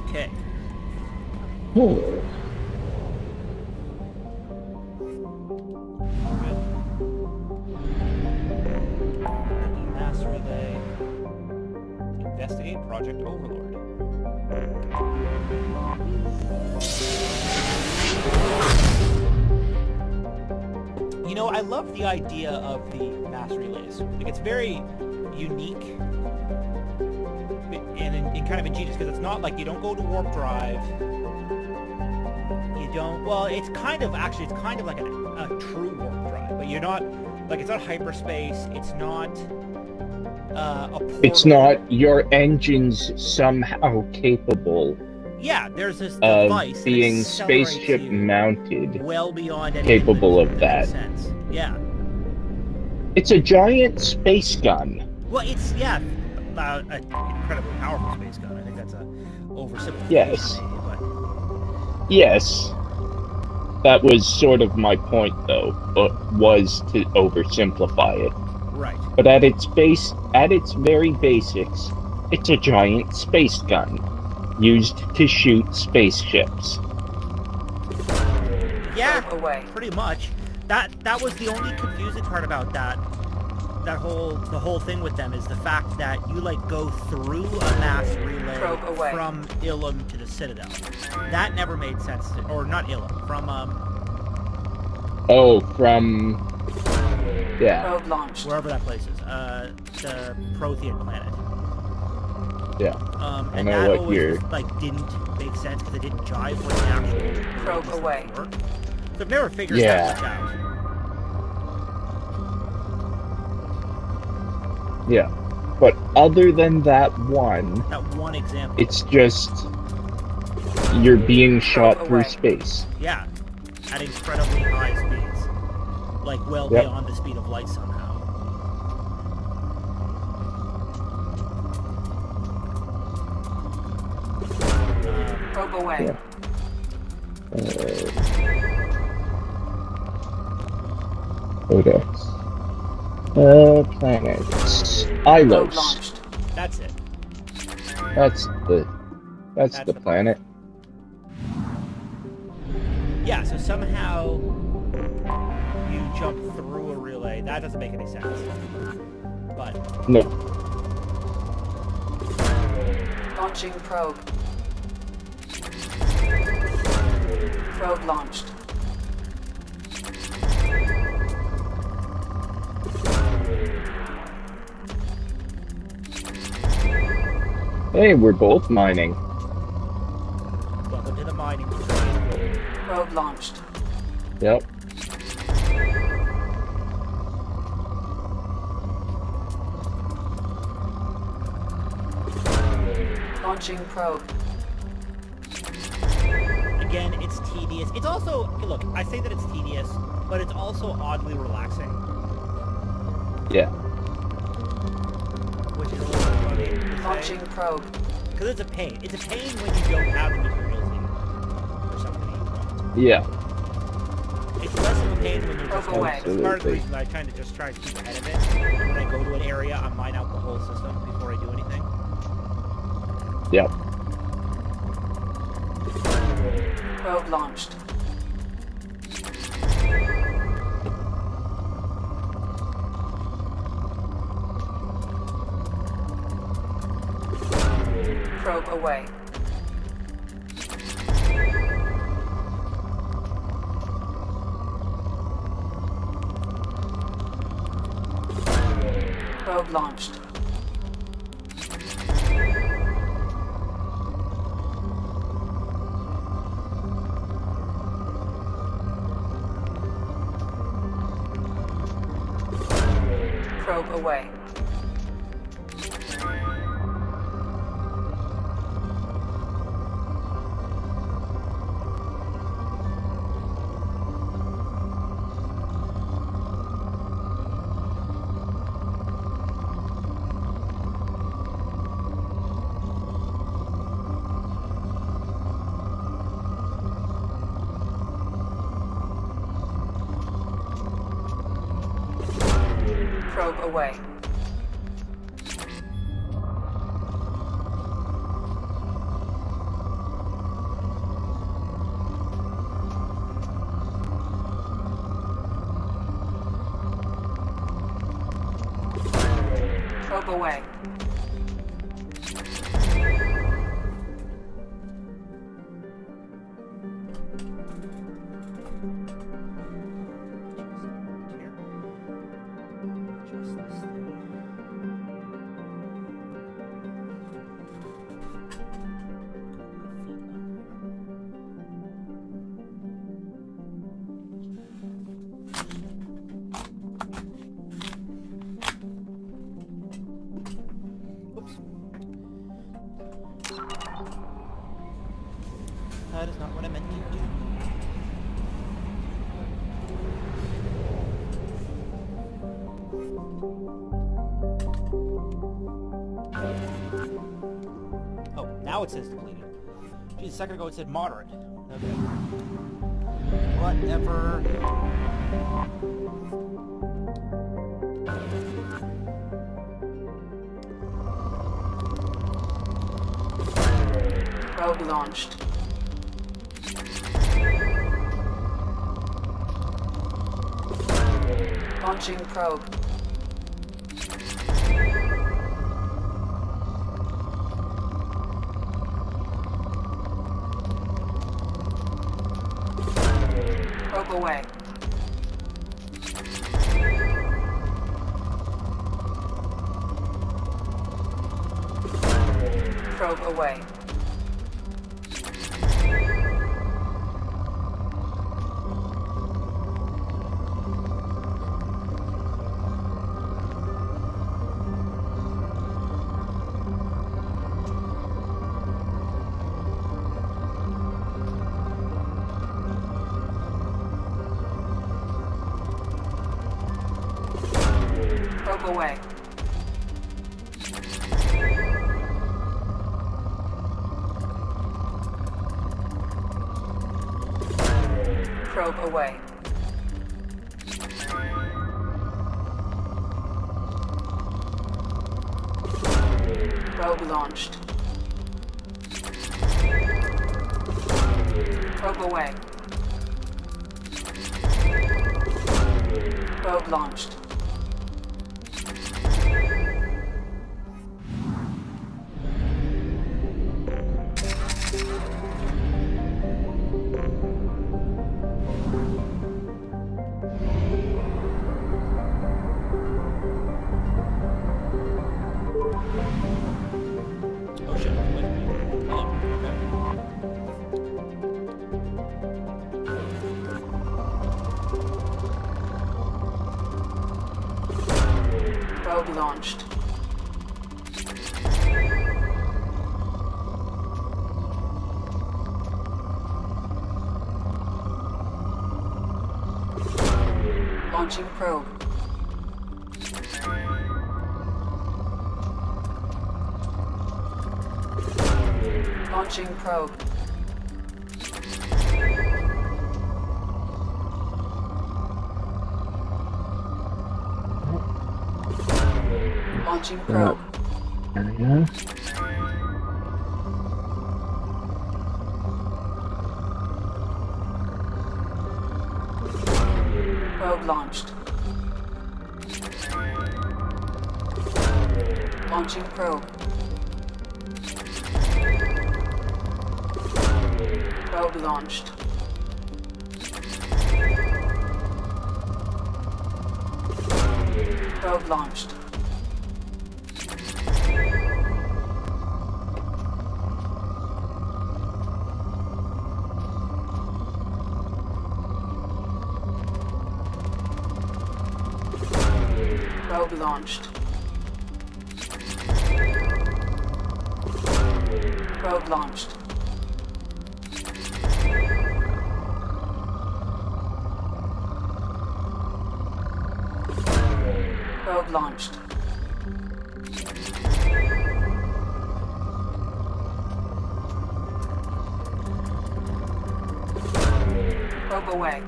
Okay. Mass relay. Investigate Project Overlord. You know, I love the idea of the mass relays. Like, it's very unique and kind of ingenious, because it's not like you don't go to warp drive. You don't. Well, it's kind of like a true warp drive, but you're not. Like, it's not hyperspace. It's not a portal. It's not your engines somehow capable. Yeah, there's this device of being that accelerates spaceship you mounted, well beyond anything capable of that. Sense. Yeah. It's a giant space gun. Well, it's an incredibly powerful space gun. I think that's a oversimplification. Yes. Maybe, but... Yes. That was sort of my point, though, was to oversimplify it. Right. But at its very basics, it's a giant space gun used to shoot spaceships. Yeah, pretty much. That was the only confusing part about the whole thing with them, is the fact that you go through a mass relay from Ilum to the Citadel. That never made sense, or not Ilum, from Probe launched. wherever that place is, the Prothean planet. Yeah. And I know that what always you're... didn't make sense because it didn't jive with the actual probe away. Work. So I've never figured that much out. Yeah. But other than that one example, it's just you're being shot through space. Yeah. At incredibly high speeds. Well beyond the speed of light somehow. Probe away. Yeah. Codex. Planets. Ilos. That's it. That's the planet. Yeah, so somehow you jump through a relay. That doesn't make any sense. But no. Launching probe. Probe launched. Hey, we're both mining. Welcome to the mining. Probe launched. Yep. Launching probe. Again, it's tedious. It's also, look, I say that it's tedious, but it's also oddly relaxing. Yeah. Which is a little funny to say. Launching probe. Because it's a pain. It's a pain when you don't have the materials needed for something you want. Yeah. It's less of a pain when you're just away. That's part of the reason that I kind of just try to keep ahead of it. And when I go to an area, I mine out the whole system before I do anything. Yep. Probe launched. Probe away. Probe launched. Probe away. Probe away. Probe away. That is not what I meant to do. Oh, now it says deleted. Geez, a second ago it said moderate. Okay. Whatever. Probe launched. Launching probe. Probe away. Probe away. Probe away. Probe away. Probe launched. Probe away. Probe launched. Oh shit, wait. Probe launched. Launching probe. Launching probe. Launching probe. Area. Probe launched. Launching probe. Probe launched. Probe launched. Probe launched. Probe launched. Probe launched. Probe away.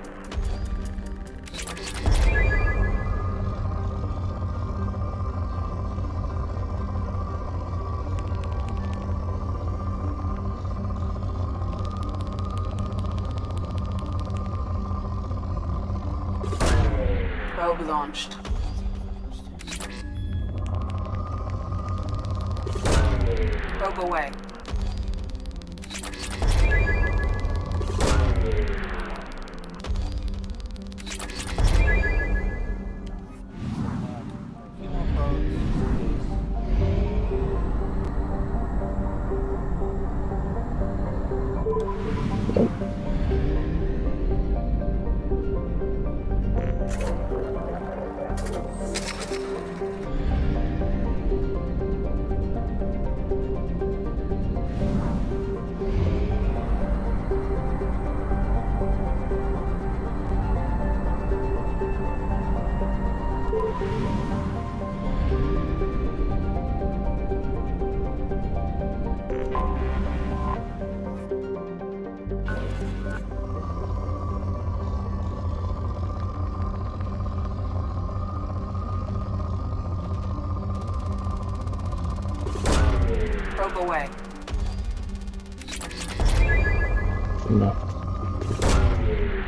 Probe launched. Probe away. Probe away. No.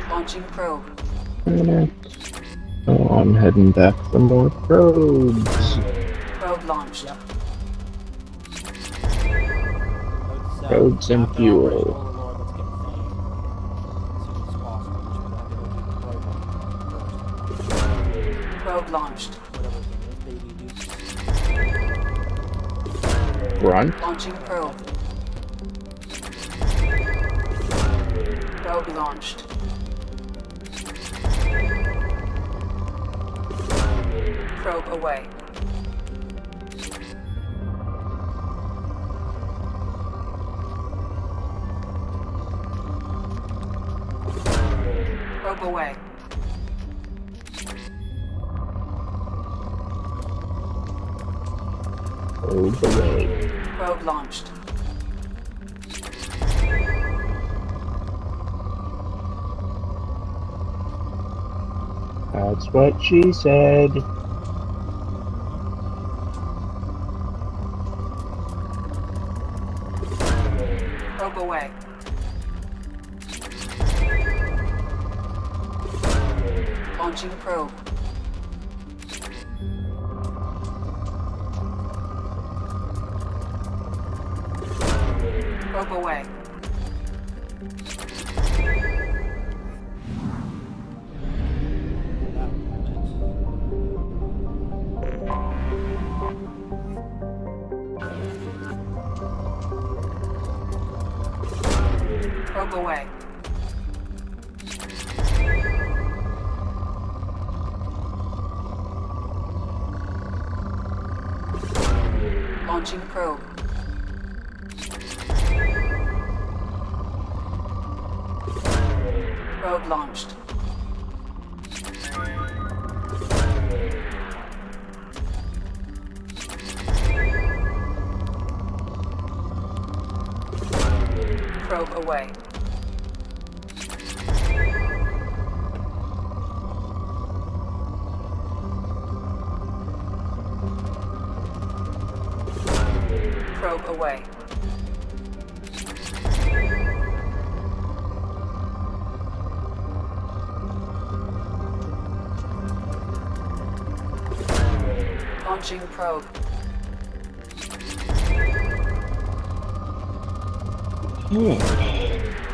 Launching probe. Oh, I'm heading back for more probes. Probe launched. Probes and fuel. Probe launched. Run. Launching probe. Probe launched. Probe away. Probe away. Probe away. Probe launched. That's what she said. Probe away. Launching probe. Probe away. Probe away. Launching probe. Probe launched. Probe away. Probe away. Launching probe.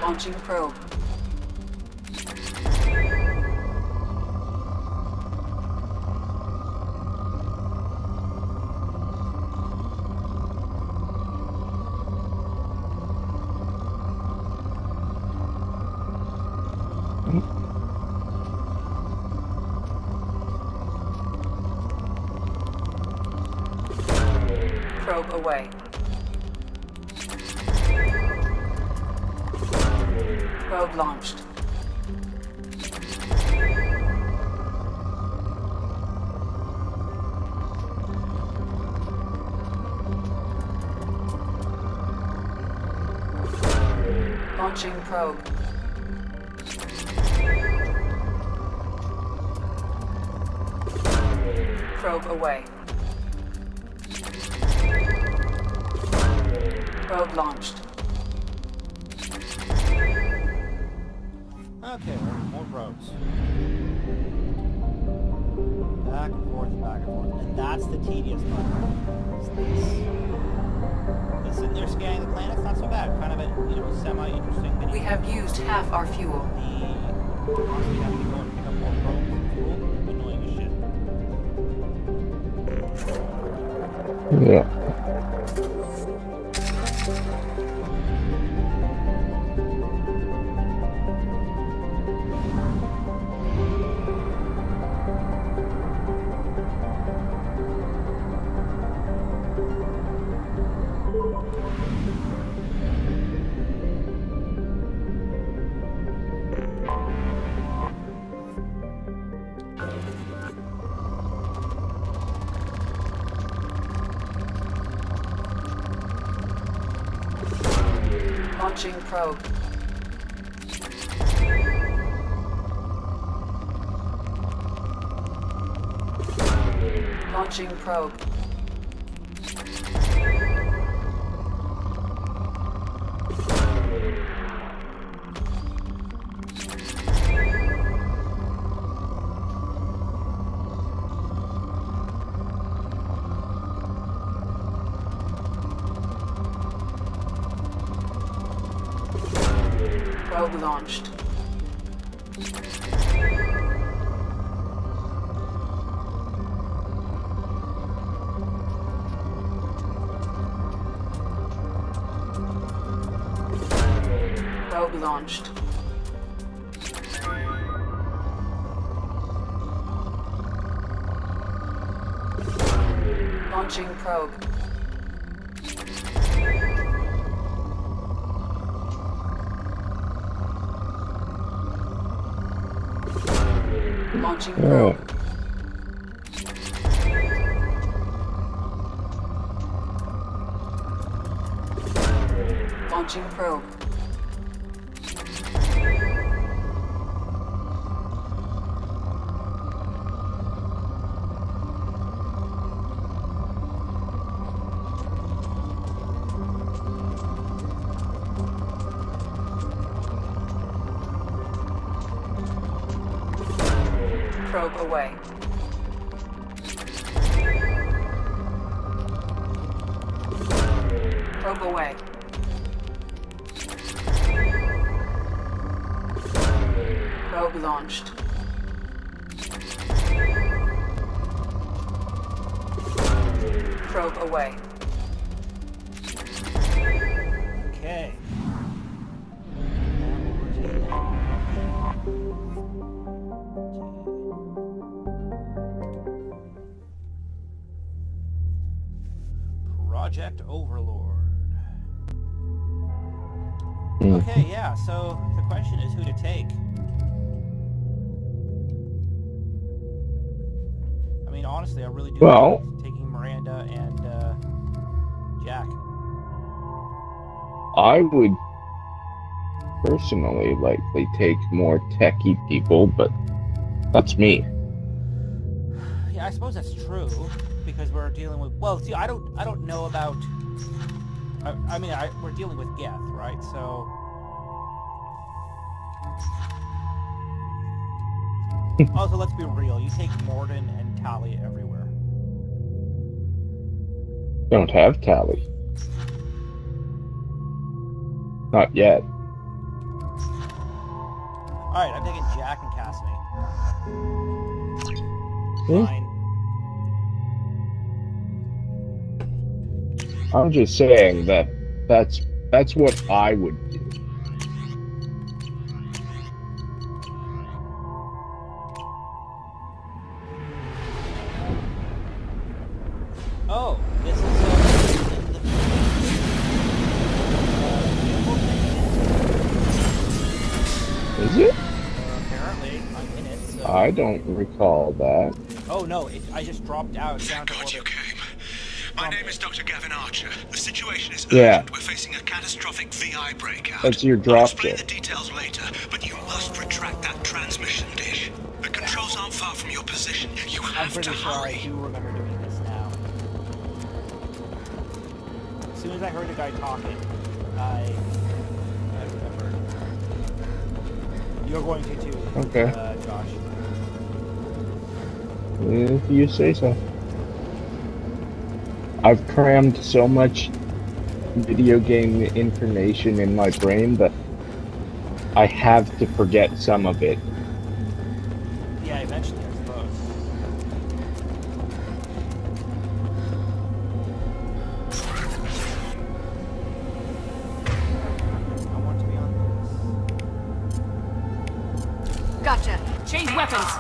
Launching probe. Probe away. Probe launched. Launching probe. Probe away. Probe launched. Okay, more probes. Back and forth and back and forth. And that's the tedious part. It's sitting there scanning the planets, not so bad. Kind of a, semi-interesting video. We have used half our fuel. Honestly, having to go and pick up more probes and fuel, annoying as shit. Yeah. Launching probe. Launching probe. Probe launched. Probe launched. Launching probe. Launching probe. Launching probe. Probe away. Probe away. Probe launched. Probe away. Okay. Project Overlord. Okay, yeah, so the question is who to take. I mean, honestly, I really do like taking Miranda and Jack. I would personally likely take more techie people, but that's me. Yeah, I suppose that's true, because we're dealing with, well, see, I don't know about, we're dealing with Geth, right? So also, let's be real, you take Morden and Talia everywhere. Don't have Tally. Not yet. Alright, I'm taking Jack and Cassidy. Hmm? I'm just saying that that's what I would do. Oh, this is Is it? apparently, I'm in it, so... I don't recall that. Oh no, I just dropped out down to orbit. My name is Dr. Gavin Archer. The situation is Yeah. urgent. We're facing a catastrophic VI breakout. That's your I'll drop explain ship. the details later, but you must retract that transmission dish. The controls aren't far from your position. You I'm have pretty to sure I hurry. do remember doing this now. As soon as I heard the guy talking, I remembered. You're going to too, Okay. Josh. If you say so. I've crammed so much video game information in my brain that I have to forget some of it. Yeah, eventually, I suppose. I want to be on this. Gotcha. Change weapons.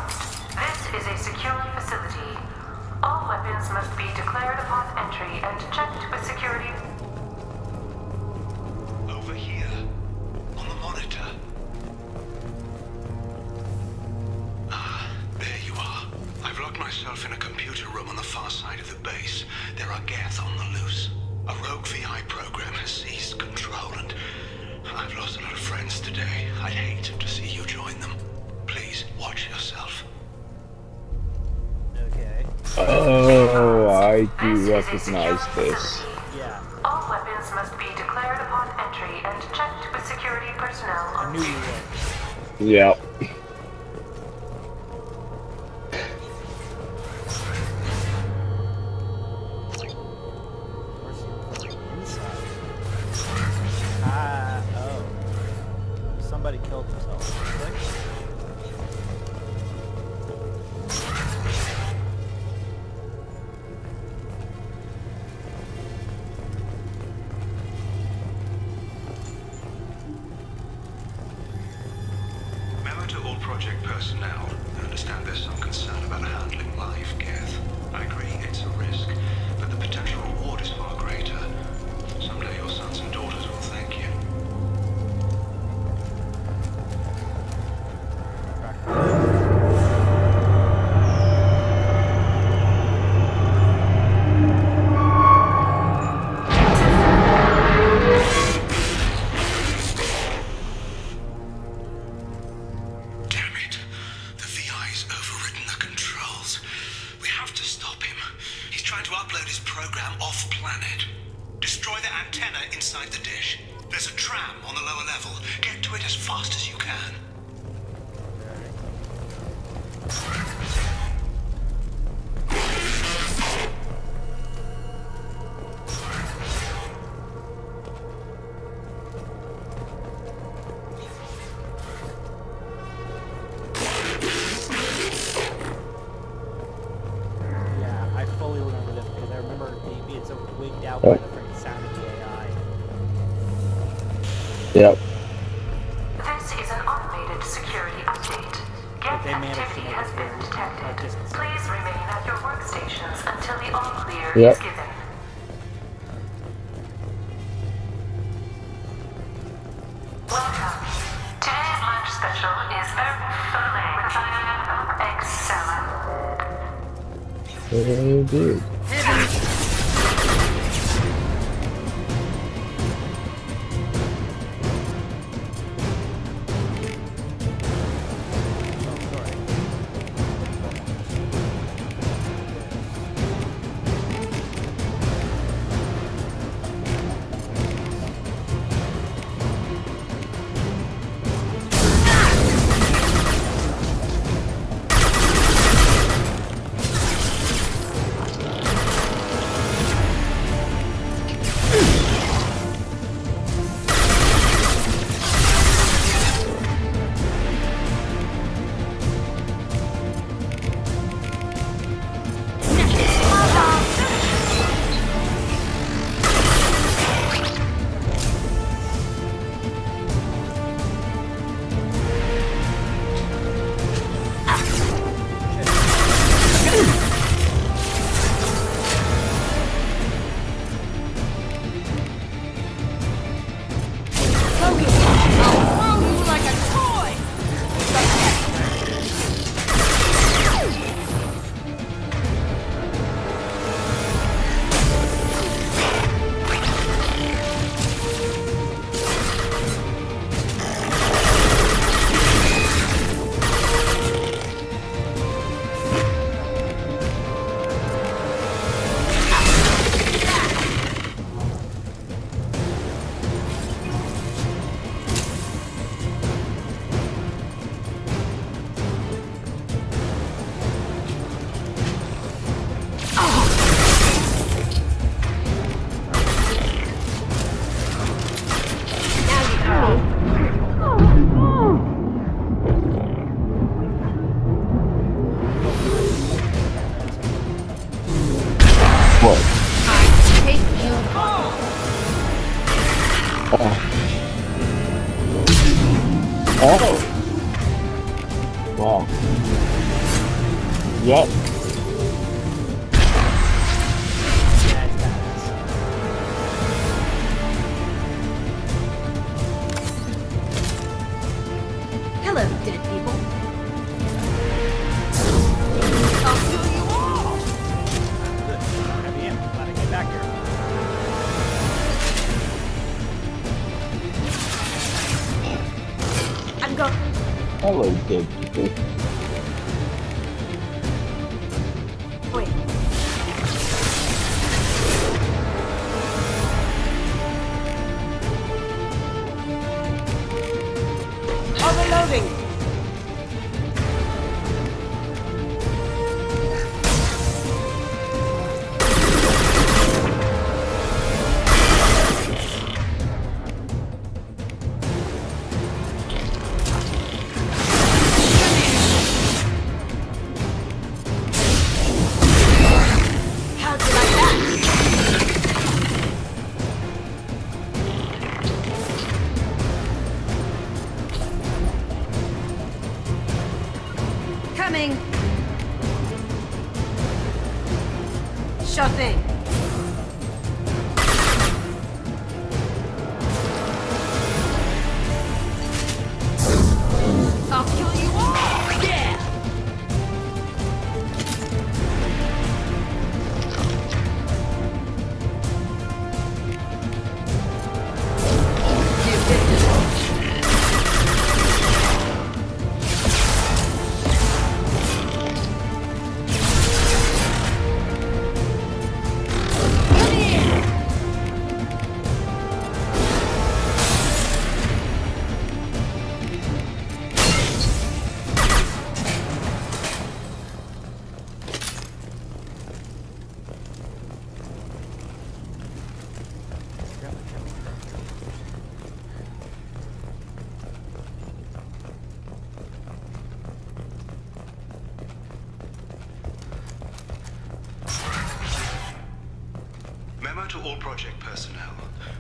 This is a secure facility. All weapons must be declared upon entry and checked with security. Over here, on the monitor. Ah, there you are. I've locked myself in a computer room on the far side of the base. There are Geth on the loose. A rogue VI program has seized control, and I've lost a lot of friends today. I'd hate to see you join them. Please, watch yourself. Okay. Oh, I do recognize this. Yeah. All weapons must be declared upon entry and checked with security personnel on I knew you would. Yep. Oh. Somebody killed themselves. Really? Memo to all project personnel. I understand there's some concern about handling live Geth. I agree it's a risk, but the potential reward is far greater. Someday your sons and daughters will thank you. Damn it. The VI's overridden the controls. We have to stop him. He's trying to upload his program off-planet. Destroy the antenna inside the dish. There's a tram on the lower level. Get to it as fast as you can. Yeah, I fully remember this because I remember being so wigged out by the freaking sound of the AI. Yep. This is an automated security update. But Geth they managed to activity make has it been very detected. disconcerting. Please remain at your workstations until the all-clear Yep. is given. Welcome. Today's lunch special is herb filet with egg salad. Oh, dude. Oh. Wow. Yep. Hello, dead people. I'll kill you all! Good. Happy am. Glad I get back here. I'm going. Hello, dead people. Wait. Overloading. How'd you like that? Coming. Sure thing. I'll kill you all. Yeah. Memo to all project personnel.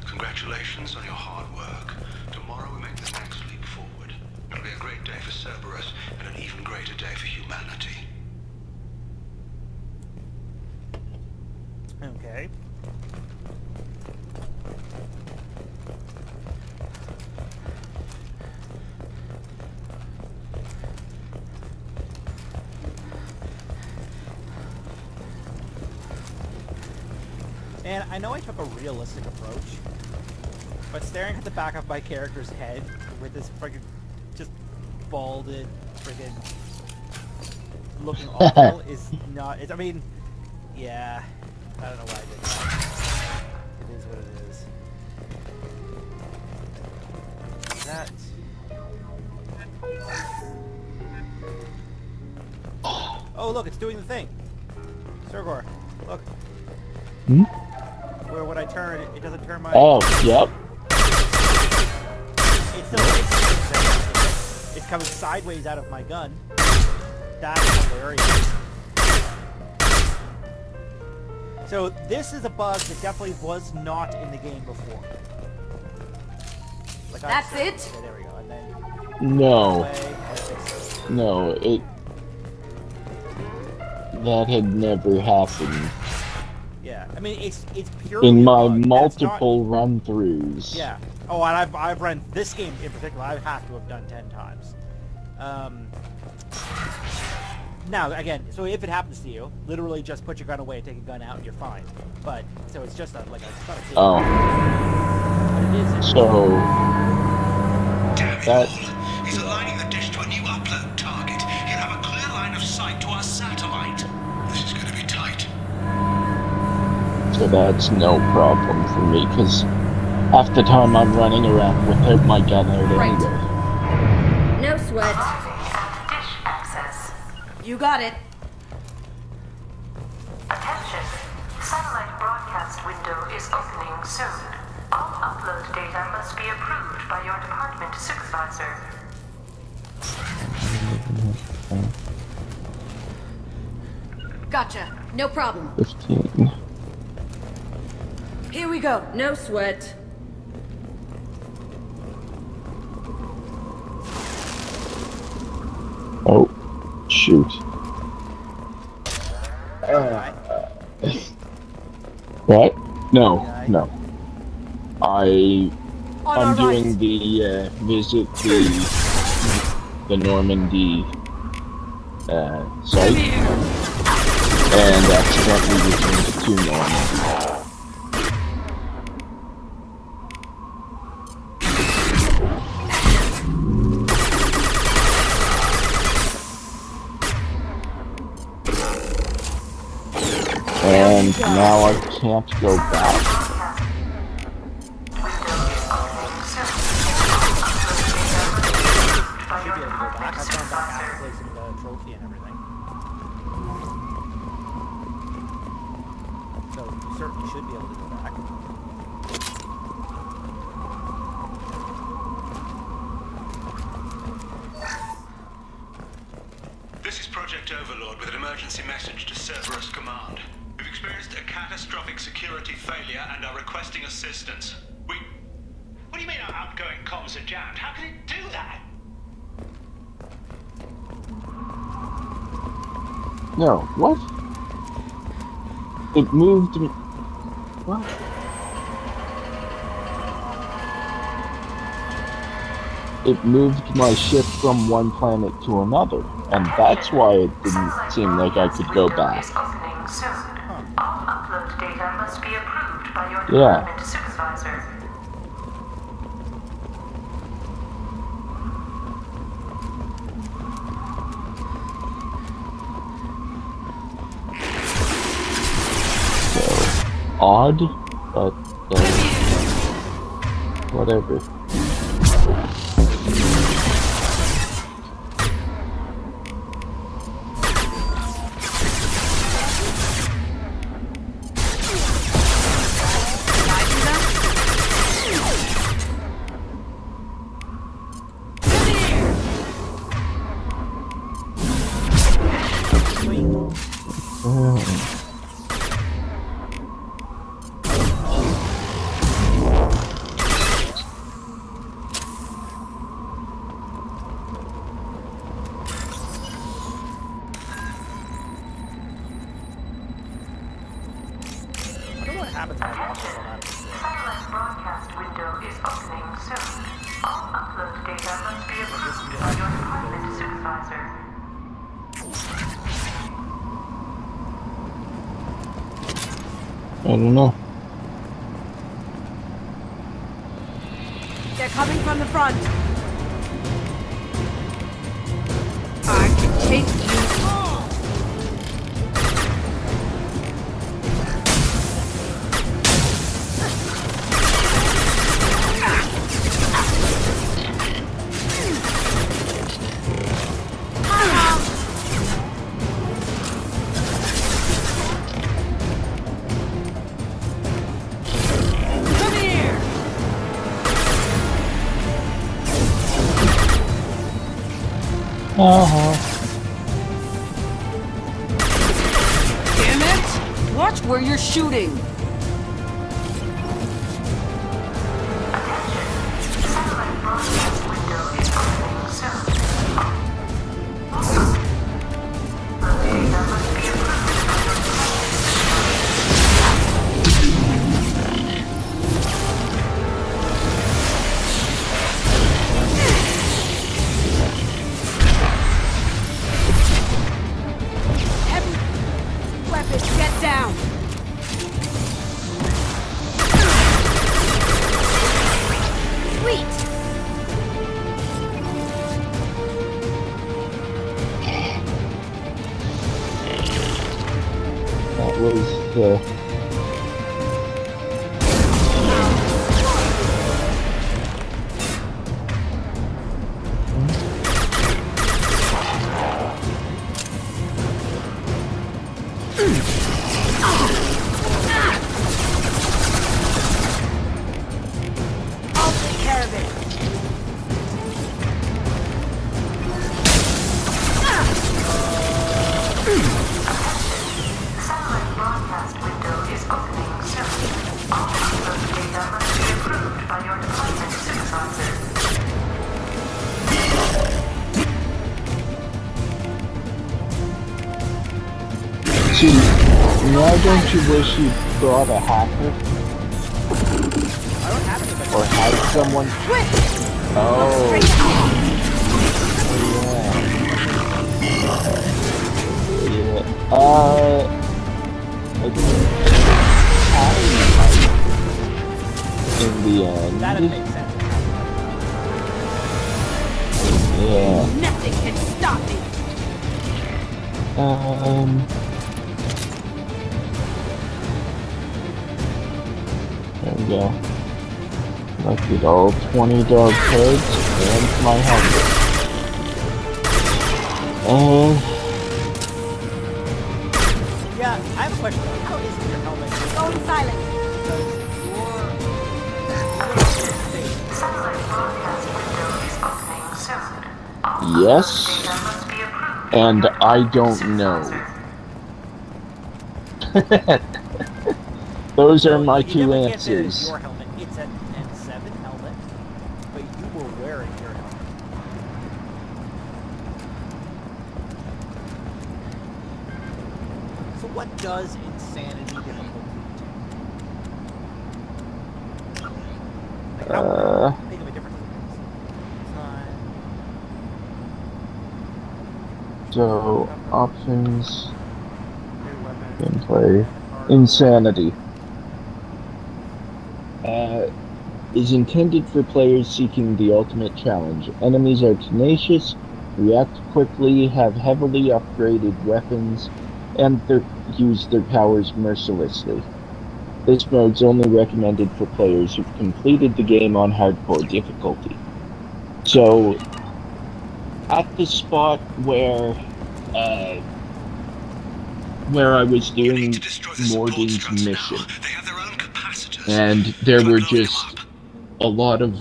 Congratulations on your hard work. Tomorrow we make the next leap forward. It'll be a great day for Cerberus and an even greater day for humanity. Okay. And I know I took a realistic approach, but staring at the back of my character's head with this friggin' just balded friggin' looking awful is not, I mean, yeah, I don't know why I did that. It is what it is. That... Oh look, it's doing the thing! Sergor, look. Hmm? Where when I turn, it doesn't turn my... Oh, yep. It's still... It's coming sideways out of my gun. That's hilarious. So this is a bug that definitely was not in the game before. Like That's it? Okay, there we go. And then... No. No, it... That had never happened. Yeah, I mean, it's purely in my a bug. multiple run-throughs. Yeah. Oh, and I've run this game in particular. I have to have done 10 times. Now, again, so if it happens to you, literally just put your gun away, take a gun out, and you're fine. But so it's just like a. It's not a thing. Oh. But it is. So. That. He's aligning the dish to a new upload target. He'll have a clear line of sight to our satellite. This is going to be tight. So that's no problem for me, because half the time I'm running around without my gun out anyway. No sweat. You got it. Attention. Satellite broadcast window is opening soon. All upload data must be approved by your department supervisor. Gotcha. No problem. 15. Here we go. No sweat. shoot. What? No, no. I'm doing the visit the Normandy site, and accidentally returned to Normandy. And now I can't go back. Trophy and everything. So you certainly should be able to go back. This is Project Overlord with an emergency message to Cerberus Command. We've experienced a catastrophic security failure and are requesting assistance. What do you mean our outgoing comms are jammed? How can it do that? No, what? It moved me. What? It moved my ship from one planet to another, and that's why it didn't seem like I could go back. All upload data must be approved by your department supervisor. Odd, but whatever. Satellite broadcast window is opening soon. All upload data must be approved by your department supervisor. I don't know. They're coming from the front. I can take you all. Damn it! Watch where you're shooting! Satellite broadcast window is opening soon. All data must be approved by your Get down! Sweet! That was I'll take care of it. satellite broadcast window is opening soon. All upload data must be approved by your department supervisor. See, why don't you wish you brought a hacker? Or had someone... Oh. Yeah. I think in the end. That makes sense. Yeah. Nothing can stop me. There we go. Collected all 20 dog tags and my helmet. Yeah, I have a question. How is your helmet? Going silent. Yes, and I don't know. Those are my two answers. Your helmet. It's an N7 helmet, but you were wearing your helmet. So what does insanity difficult? Like how big of a difference is it? So, options, gameplay, insanity. Is intended for players seeking the ultimate challenge. Enemies are tenacious, react quickly, have heavily upgraded weapons, and use their powers mercilessly. This mode's only recommended for players who've completed the game on hardcore difficulty. So, at the spot where I was doing Morgan's mission, and there were just a lot of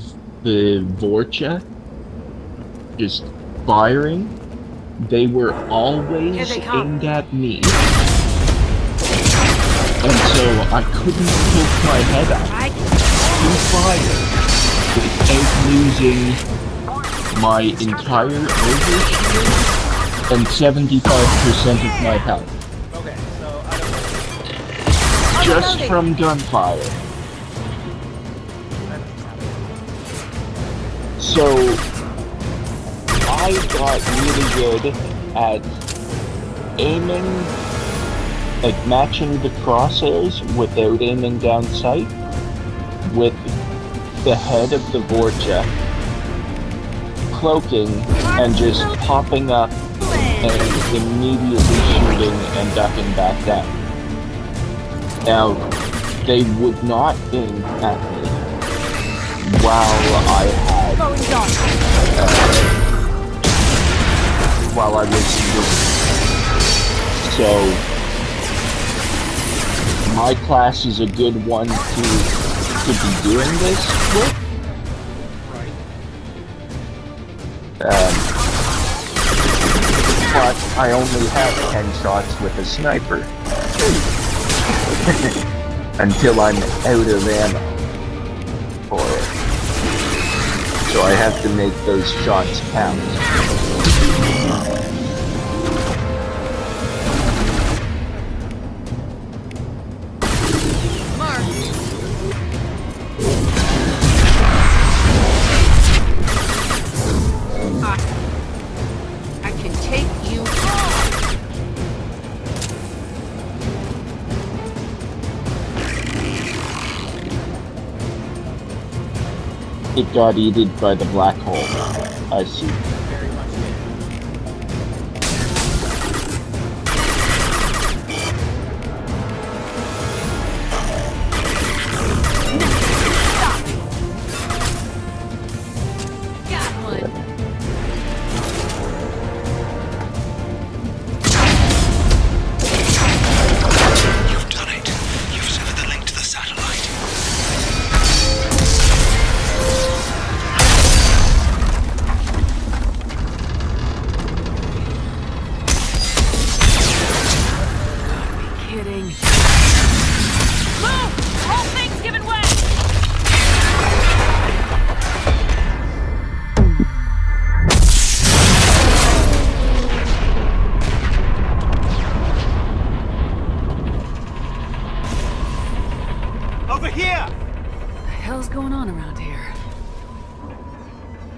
the Vorcha just firing. They were always aimed at me, and so I couldn't poke my head out to fire without losing my entire overshield and 75% of my health. Okay, so just from gunfire. So I got really good at aiming, like matching the crosshairs without aiming down sight with the head of the Vorcha, cloaking and just popping up and immediately shooting and ducking back down. Now, they would not aim at me while I had while I was moving. So my class is a good one to be doing this with. But I only have 10 shots with a sniper until I'm out of ammo for it. So I have to make those shots count. I can take you on. It got eaten by the black hole. I see. You've done it. You've severed the link to the satellite. hell's going on around here?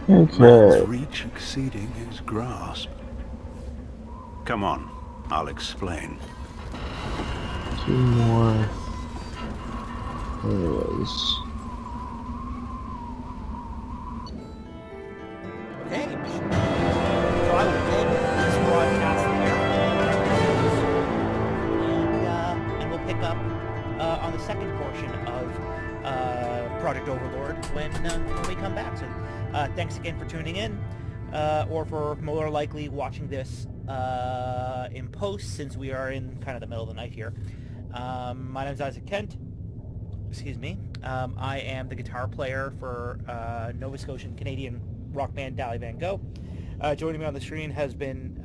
Okay. Man's reach exceeding his grasp. Come on, I'll explain. 2 more areas. Okay. So I will end this broadcast there. And we'll pick up on the second portion of Project Overlord when we come back. So thanks again for tuning in, or for more likely watching this in post, since we are in kind of the middle of the night here. My name is Isaac Kent. Excuse me. I am the guitar player for Nova Scotian Canadian rock band Dally Van Go. Joining me on the screen has been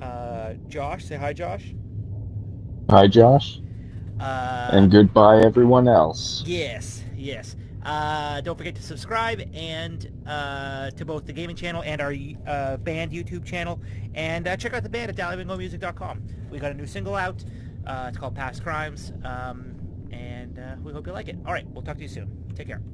Josh. Say hi, Josh. Hi, Josh. And goodbye, everyone else. Yes, yes. Don't forget to subscribe and to both the gaming channel and our band YouTube channel. And check out the band at dallyvangomusic.com. We got a new single out. It's called Past Crimes. And we hope you like it. All right, we'll talk to you soon. Take care.